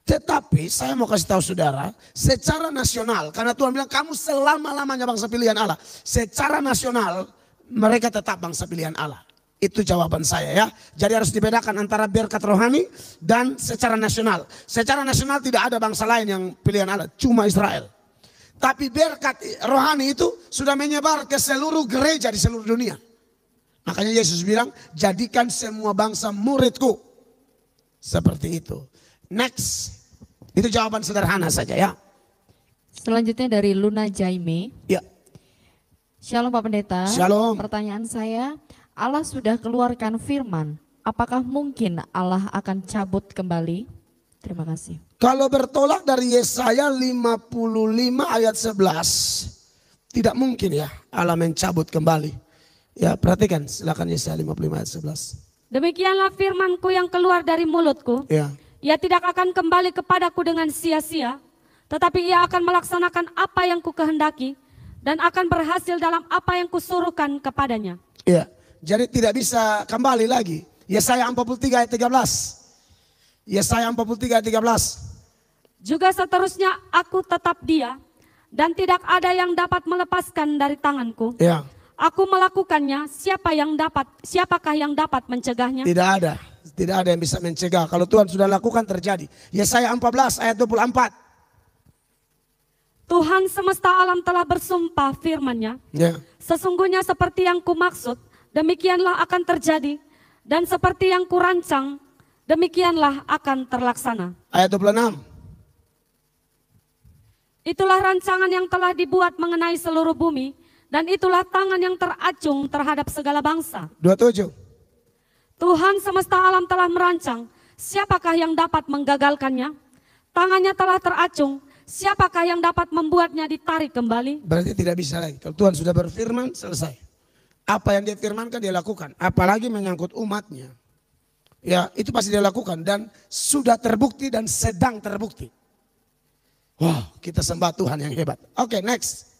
Tetapi saya mau kasih tahu saudara, secara nasional, karena Tuhan bilang kamu selama-lamanya bangsa pilihan Allah. Secara nasional, mereka tetap bangsa pilihan Allah. Itu jawaban saya ya. Jadi harus dibedakan antara berkat rohani dan secara nasional. Secara nasional tidak ada bangsa lain yang pilihan Allah, cuma Israel. Tapi berkat rohani itu sudah menyebar ke seluruh gereja di seluruh dunia. Makanya Yesus bilang, jadikan semua bangsa muridku. Seperti itu. Next. Itu jawaban sederhana saja ya. Selanjutnya dari Luna Jaime. Ya. Shalom Pak Pendeta. Shalom. Pertanyaan saya, Allah sudah keluarkan firman. Apakah mungkin Allah akan cabut kembali? Terima kasih. Kalau bertolak dari Yesaya 55 ayat 11, tidak mungkin ya Allah mencabut kembali. Ya perhatikan, silakan Yesaya 55 ayat 11. Demikianlah firmanku yang keluar dari mulutku. Ya. Ia tidak akan kembali kepadaku dengan sia-sia, tetapi ia akan melaksanakan apa yang kukehendaki dan akan berhasil dalam apa yang kusuruhkan kepadanya. Ya, jadi tidak bisa kembali lagi. Yesaya 43 ayat 13. Yesaya 43 ayat 13. Juga seterusnya aku tetap dia dan tidak ada yang dapat melepaskan dari tanganku. Ya. Aku melakukannya, siapakah yang dapat mencegahnya? Tidak ada yang bisa mencegah. Kalau Tuhan sudah lakukan terjadi. Yesaya 14 ayat 24. Tuhan semesta alam telah bersumpah firman-Nya. Ya. Sesungguhnya seperti yang kumaksud, demikianlah akan terjadi. Dan seperti yang kurancang, demikianlah akan terlaksana. Ayat 26. Itulah rancangan yang telah dibuat mengenai seluruh bumi. Dan itulah tangan yang teracung terhadap segala bangsa. 27. Tuhan semesta alam telah merancang, siapakah yang dapat menggagalkannya? Tangannya telah teracung, siapakah yang dapat membuatnya ditarik kembali? Berarti tidak bisa lagi. Kalau Tuhan sudah berfirman, selesai. Apa yang dia firmankan dia lakukan. Apalagi menyangkut umatnya. Ya itu pasti dia lakukan. Dan sudah terbukti dan sedang terbukti. Wow, kita sembah Tuhan yang hebat. Oke, next.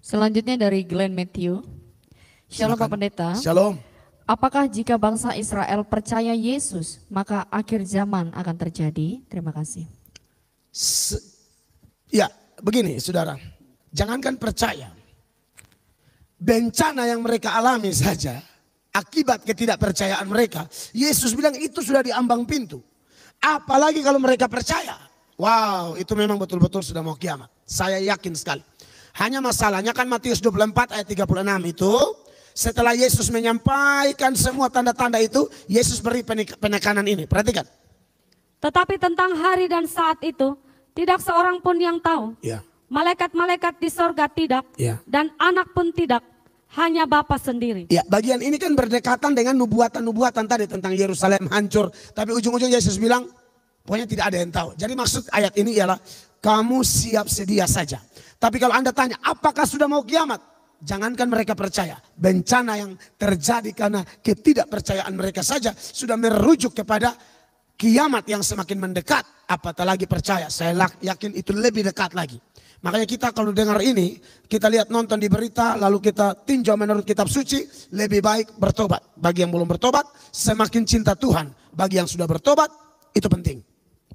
Selanjutnya dari Glenn Matthew. Shalom Pak Pendeta. Shalom. Apakah jika bangsa Israel percaya Yesus, maka akhir zaman akan terjadi? Terima kasih. Ya, begini saudara. Jangankan percaya. Bencana yang mereka alami saja, akibat ketidakpercayaan mereka, Yesus bilang itu sudah diambang pintu. Apalagi kalau mereka percaya. Wow, itu memang betul-betul sudah mau kiamat. Saya yakin sekali. Hanya masalahnya kan Matius 24 ayat 36 itu, setelah Yesus menyampaikan semua tanda-tanda itu, Yesus beri penekanan ini. Perhatikan. Tetapi tentang hari dan saat itu, tidak seorang pun yang tahu. Ya. Malaikat-malaikat di sorga tidak, Ya. dan anak pun tidak, hanya Bapa sendiri. Ya, bagian ini kan berdekatan dengan nubuatan-nubuatan tadi tentang Yerusalem hancur. Tapi ujung-ujung Yesus bilang, pokoknya tidak ada yang tahu. Jadi maksud ayat ini ialah, kamu siap sedia saja. Tapi kalau Anda tanya, apakah sudah mau kiamat? Jangankan mereka percaya. Bencana yang terjadi karena ketidakpercayaan mereka saja sudah merujuk kepada kiamat yang semakin mendekat. Apatah lagi percaya. Saya yakin itu lebih dekat lagi. Makanya kita kalau dengar ini, kita lihat nonton di berita, lalu kita tinjau menurut kitab suci, lebih baik bertobat. Bagi yang belum bertobat, semakin cinta Tuhan. Bagi yang sudah bertobat, itu penting.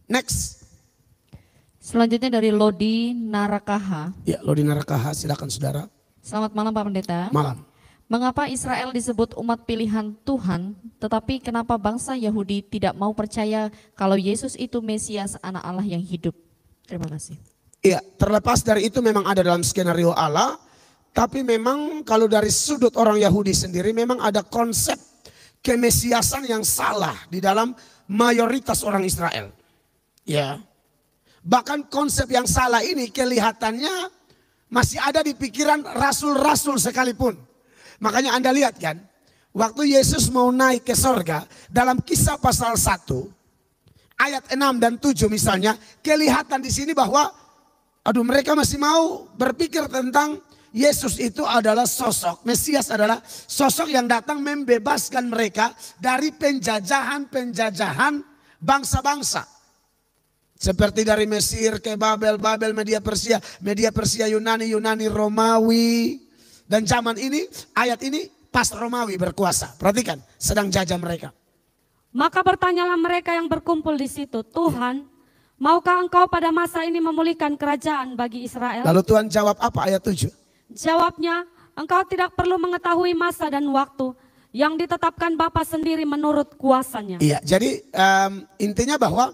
Next. Selanjutnya dari Lodi Narakaha. Ya, Lodi Narakaha, silakan saudara. Selamat malam Pak Pendeta. Malam. Mengapa Israel disebut umat pilihan Tuhan, tetapi kenapa bangsa Yahudi tidak mau percaya kalau Yesus itu Mesias, anak Allah yang hidup? Terima kasih. Iya, terlepas dari itu memang ada dalam skenario Allah, tapi memang kalau dari sudut orang Yahudi sendiri memang ada konsep kemesiasan yang salah di dalam mayoritas orang Israel. Ya. Bahkan konsep yang salah ini kelihatannya masih ada di pikiran rasul-rasul sekalipun. Makanya Anda lihat kan, waktu Yesus mau naik ke sorga, dalam Kisah pasal 1, ayat 6 dan 7 misalnya, kelihatan di sini bahwa, mereka masih mau berpikir tentang Yesus itu adalah sosok, Mesias adalah sosok yang datang membebaskan mereka dari penjajahan bangsa-bangsa. Seperti dari Mesir ke Babel, Media Persia Yunani Romawi. Dan zaman ini, ayat ini pas Romawi berkuasa. Perhatikan, sedang jajah mereka. Maka bertanyalah mereka yang berkumpul di situ, Tuhan, maukah engkau pada masa ini memulihkan kerajaan bagi Israel? Lalu Tuhan jawab apa ayat 7? Jawabnya, Engkau tidak perlu mengetahui masa dan waktu yang ditetapkan Bapa sendiri menurut kuasanya. Iya, jadi intinya bahwa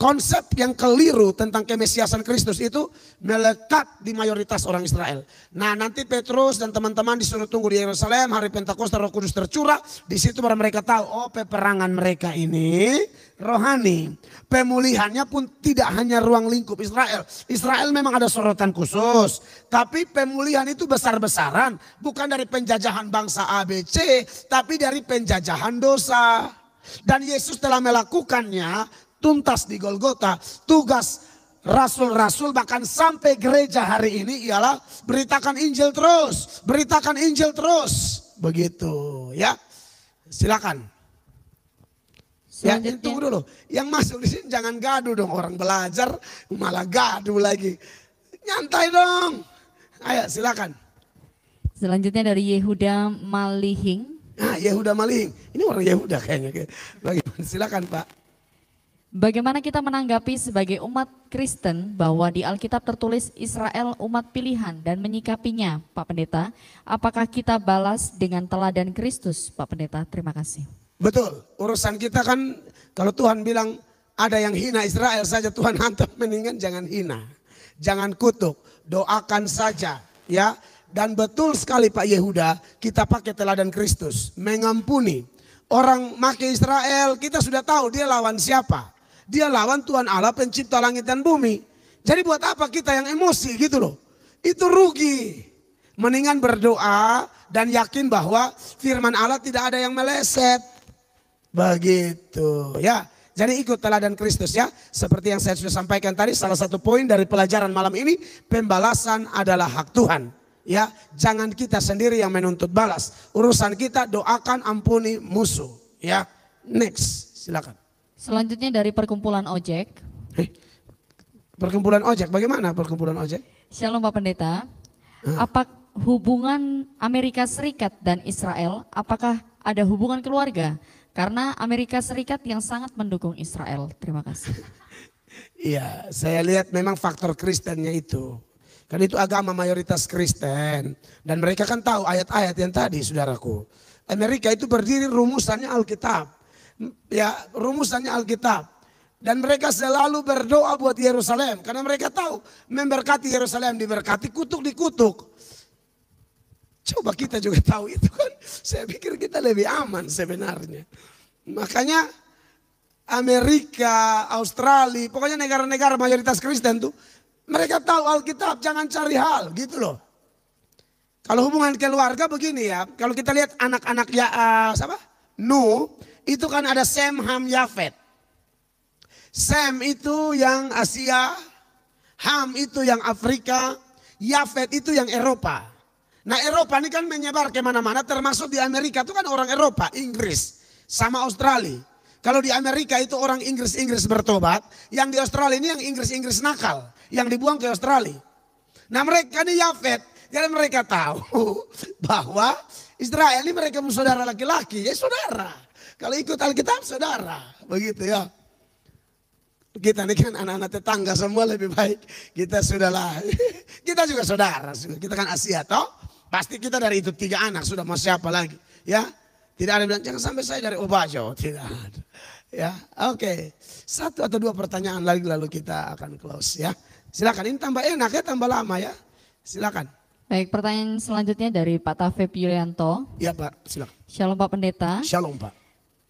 konsep yang keliru tentang kemesiasan Kristus itu melekat di mayoritas orang Israel. Nah, nanti Petrus dan teman-teman disuruh tunggu di Yerusalem, hari Pentakosta Roh Kudus tercurah. Di situ baru mereka tahu, oh peperangan mereka ini rohani. Pemulihannya pun tidak hanya ruang lingkup Israel. Israel memang ada sorotan khusus. Tapi pemulihan itu besar-besaran. Bukan dari penjajahan bangsa ABC, tapi dari penjajahan dosa. Dan Yesus telah melakukannya tuntas di Golgota. Tugas rasul-rasul bahkan sampai gereja hari ini ialah beritakan Injil terus, beritakan Injil terus. Begitu ya. Silakan. Ya, tunggu dulu. Yang masuk di sini jangan gaduh dong, orang belajar malah gaduh lagi. Nyantai dong. Ayo silakan. Selanjutnya dari Yehuda Malihing. Nah, Yehuda Malihing. Ini orang Yehuda kayaknya. Bagaimana? Silakan, Pak. Bagaimana kita menanggapi sebagai umat Kristen bahwa di Alkitab tertulis Israel umat pilihan dan menyikapinya, Pak Pendeta? Apakah kita balas dengan teladan Kristus, Pak Pendeta? Terima kasih. Betul, urusan kita kan kalau Tuhan bilang ada yang hina Israel saja Tuhan hantam, mendingan jangan hina. Jangan kutuk, doakan saja ya. Dan betul sekali Pak Yehuda, kita pakai teladan Kristus, mengampuni. Orang make Israel, kita sudah tahu dia lawan siapa. Dia lawan Tuhan Allah pencipta langit dan bumi. Jadi buat apa kita yang emosi gitu loh. Itu rugi. Mendingan berdoa dan yakin bahwa firman Allah tidak ada yang meleset. Begitu ya. Jadi ikut teladan Kristus ya. Seperti yang saya sudah sampaikan tadi, salah satu poin dari pelajaran malam ini, pembalasan adalah hak Tuhan. Ya, jangan kita sendiri yang menuntut balas. Urusan kita doakan, ampuni musuh. Ya, next silakan. Selanjutnya dari perkumpulan ojek. Perkumpulan ojek, bagaimana perkumpulan ojek? Shalom Pak Pendeta. Apa hubungan Amerika Serikat dan Israel, apakah ada hubungan keluarga? Karena Amerika Serikat yang sangat mendukung Israel. Terima kasih. Iya, saya lihat memang faktor Kristennya itu. Kan itu agama mayoritas Kristen. Dan mereka kan tahu ayat-ayat yang tadi saudaraku. Amerika itu berdiri rumusannya Alkitab. Ya, rumusannya Alkitab. Dan mereka selalu berdoa buat Yerusalem. Karena mereka tahu memberkati Yerusalem diberkati, kutuk dikutuk. Coba kita juga tahu itu kan. Saya pikir kita lebih aman sebenarnya. Makanya Amerika, Australia, pokoknya negara-negara mayoritas Kristen tuh. Mereka tahu Alkitab, jangan cari hal gitu loh. Kalau hubungan keluarga begini ya. Kalau kita lihat anak-anak siapa? Nuh. Itu kan ada Sem, Ham, Yafet. Sem itu yang Asia, Ham itu yang Afrika, Yafet itu yang Eropa. Nah Eropa ini kan menyebar kemana-mana, termasuk di Amerika itu kan orang Eropa, Inggris sama Australia. Kalau di Amerika itu orang Inggris bertobat, yang di Australia ini yang Inggris nakal, yang dibuang ke Australia. Nah mereka ini Yafet, jadi mereka tahu bahwa Israel ini mereka saudara laki-laki, ya saudara. Kalau ikut Alkitab saudara, begitu ya. Kita ini kan anak-anak tetangga semua lebih baik. Kita sudahlah, kita juga saudara. Kita kan Asia toh. Pasti kita dari itu 3 anak, sudah mau siapa lagi. Ya, tidak ada bilang jangan sampai saya dari Obajo. Tidak ada. Ya, oke. 1 atau 2 pertanyaan lagi lalu kita akan close ya. Silakan, ini tambah enak ya, tambah lama ya. Silakan. Baik, pertanyaan selanjutnya dari Pak Tafep Yulianto. Ya Pak, silakan. Shalom Pak Pendeta. Shalom Pak.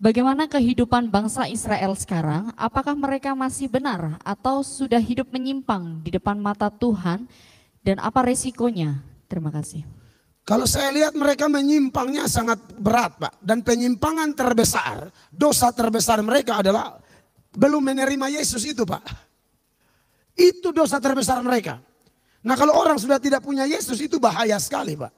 Bagaimana kehidupan bangsa Israel sekarang? Apakah mereka masih benar atau sudah hidup menyimpang di depan mata Tuhan? Dan apa resikonya? Terima kasih. Kalau saya lihat mereka menyimpangnya sangat berat Pak. Dan penyimpangan terbesar, dosa terbesar mereka adalah belum menerima Yesus itu Pak. Itu dosa terbesar mereka. Nah kalau orang sudah tidak punya Yesus itu bahaya sekali Pak.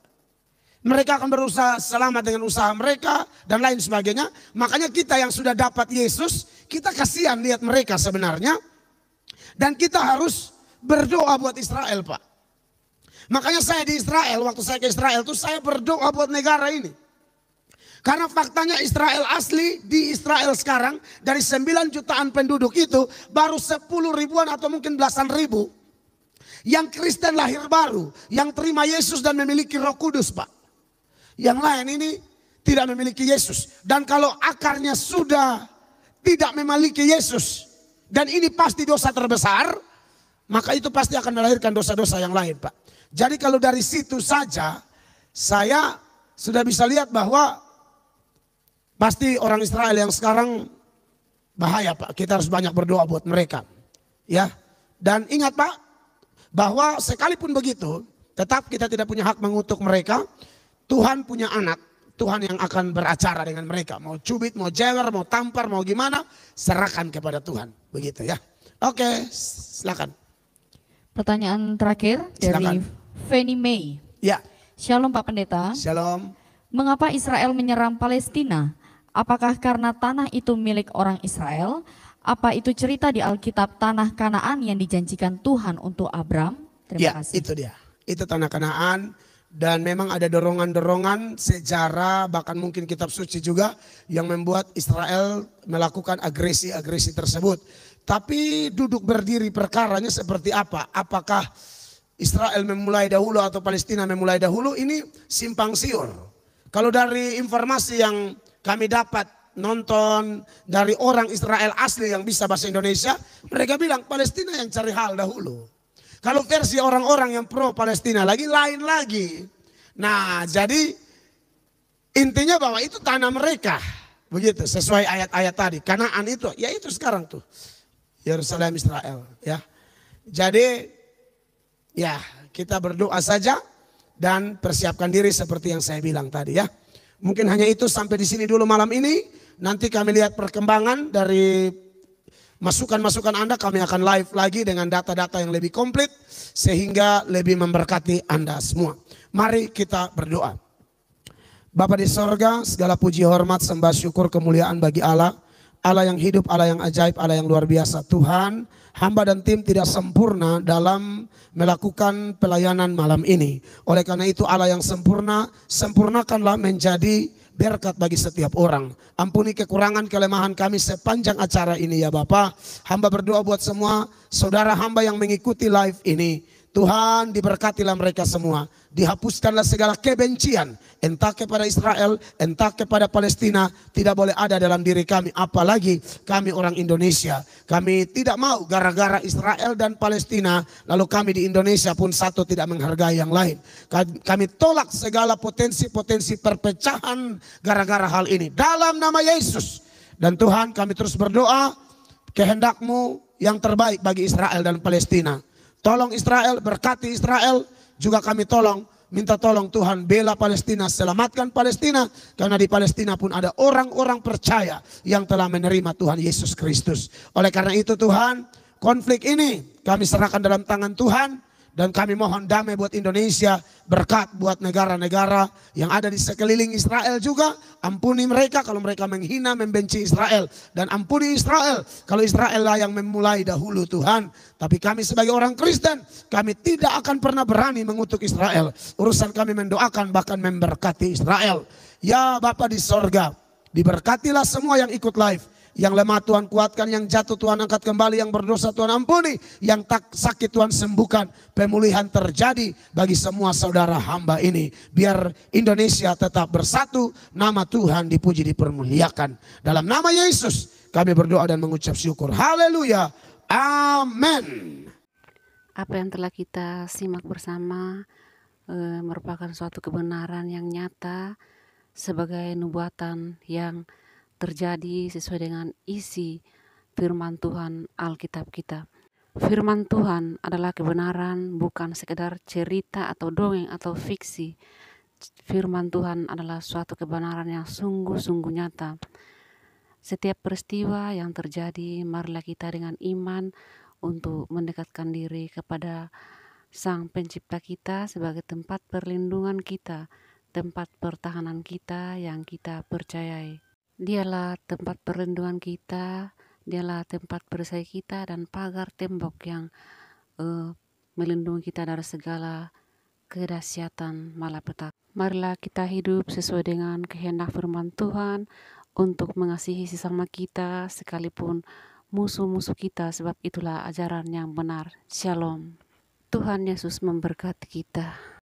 Mereka akan berusaha selamat dengan usaha mereka dan lain sebagainya. Makanya kita yang sudah dapat Yesus, kita kasihan lihat mereka sebenarnya. Dan kita harus berdoa buat Israel Pak. Makanya saya di Israel, waktu saya ke Israel itu saya berdoa buat negara ini. Karena faktanya Israel asli di Israel sekarang dari 9 jutaan penduduk itu baru 10 ribuan atau mungkin belasan ribu. Yang Kristen lahir baru, yang terima Yesus dan memiliki Roh Kudus, Pak. Yang lain ini tidak memiliki Yesus. Dan kalau akarnya sudah tidak memiliki Yesus, dan ini pasti dosa terbesar, maka itu pasti akan melahirkan dosa-dosa yang lain, Pak. Jadi kalau dari situ saja, saya sudah bisa lihat bahwa pasti orang Israel yang sekarang bahaya, Pak. Kita harus banyak berdoa buat mereka. Ya. Dan ingat, Pak, bahwa sekalipun begitu, tetap kita tidak punya hak mengutuk mereka. Tuhan punya anak, Tuhan yang akan beracara dengan mereka. Mau cubit, mau jewer, mau tampar, mau gimana, serahkan kepada Tuhan. Begitu ya. Oke, silakan. Pertanyaan terakhir dari Fanny May. Ya. Shalom Pak Pendeta. Shalom. Mengapa Israel menyerang Palestina? Apakah karena tanah itu milik orang Israel? Apa itu cerita di Alkitab tanah Kanaan yang dijanjikan Tuhan untuk Abram? Terima kasih. Itu dia. Itu tanah Kanaan. Dan memang ada dorongan-dorongan sejarah, bahkan mungkin kitab suci juga yang membuat Israel melakukan agresi-agresi tersebut. Tapi duduk berdiri perkaranya seperti apa? Apakah Israel memulai dahulu atau Palestina memulai dahulu? Ini simpang siur. Kalau dari informasi yang kami dapat nonton dari orang Israel asli yang bisa bahasa Indonesia, mereka bilang Palestina yang cari hal dahulu. Kalau versi orang-orang yang pro Palestina lagi lain lagi. Nah, jadi intinya bahwa itu tanah mereka. Begitu, sesuai ayat-ayat tadi. Kanaan itu, ya itu sekarang tuh. Yerusalem Israel, ya. Jadi ya, kita berdoa saja dan persiapkan diri seperti yang saya bilang tadi ya. Mungkin hanya itu sampai di sini dulu malam ini. Nanti kami lihat perkembangan dari masukan-masukan Anda, kami akan live lagi dengan data-data yang lebih komplit sehingga lebih memberkati Anda semua. Mari kita berdoa. Bapa di sorga, segala puji, hormat, sembah, syukur, kemuliaan bagi Allah. Allah yang hidup, Allah yang ajaib, Allah yang luar biasa. Tuhan, hamba dan tim tidak sempurna dalam melakukan pelayanan malam ini. Oleh karena itu Allah yang sempurna, sempurnakanlah menjadi berkat bagi setiap orang. Ampuni kekurangan kelemahan kami sepanjang acara ini ya Bapa. Hamba berdoa buat semua saudara hamba yang mengikuti live ini. Tuhan diberkatilah mereka semua. Dihapuskanlah segala kebencian. Entah kepada Israel, entah kepada Palestina. Tidak boleh ada dalam diri kami. Apalagi kami orang Indonesia. Kami tidak mau gara-gara Israel dan Palestina. Lalu kami di Indonesia pun satu tidak menghargai yang lain. Kami tolak segala potensi-potensi perpecahan gara-gara hal ini. Dalam nama Yesus. Dan Tuhan kami terus berdoa. Kehendak-Mu yang terbaik bagi Israel dan Palestina. Tolong Israel, berkati Israel, juga kami minta tolong Tuhan bela Palestina, selamatkan Palestina. Karena di Palestina pun ada orang-orang percaya yang telah menerima Tuhan Yesus Kristus. Oleh karena itu Tuhan, konflik ini kami serahkan dalam tangan Tuhan. Dan kami mohon damai buat Indonesia, berkat buat negara-negara yang ada di sekeliling Israel juga. Ampuni mereka kalau mereka menghina, membenci Israel. Dan ampuni Israel kalau Israel lah yang memulai dahulu Tuhan. Tapi kami sebagai orang Kristen, kami tidak akan pernah berani mengutuk Israel. Urusan kami mendoakan bahkan memberkati Israel. Ya Bapa di sorga, diberkatilah semua yang ikut live. Yang lemah Tuhan kuatkan, yang jatuh Tuhan angkat kembali, yang berdosa Tuhan ampuni, yang sakit Tuhan sembuhkan. Pemulihan terjadi bagi semua saudara hamba ini. Biar Indonesia tetap bersatu, nama Tuhan dipuji dipermuliakan. Dalam nama Yesus kami berdoa dan mengucap syukur. Haleluya. Amin. Apa yang telah kita simak bersama merupakan suatu kebenaran yang nyata sebagai nubuatan yang terjadi sesuai dengan isi firman Tuhan Alkitab kita. Firman Tuhan adalah kebenaran, bukan sekedar cerita atau dongeng atau fiksi. Firman Tuhan adalah suatu kebenaran yang sungguh-sungguh nyata. Setiap peristiwa yang terjadi, marilah kita dengan iman untuk mendekatkan diri kepada Sang Pencipta kita sebagai tempat perlindungan kita, tempat pertahanan kita yang kita percayai. Dialah tempat perlindungan kita, dialah tempat perisai kita dan pagar tembok yang melindungi kita dari segala kedahsyatan malapetaka. Marilah kita hidup sesuai dengan kehendak firman Tuhan untuk mengasihi sesama kita sekalipun musuh-musuh kita, sebab itulah ajaran yang benar. Shalom. Tuhan Yesus memberkati kita.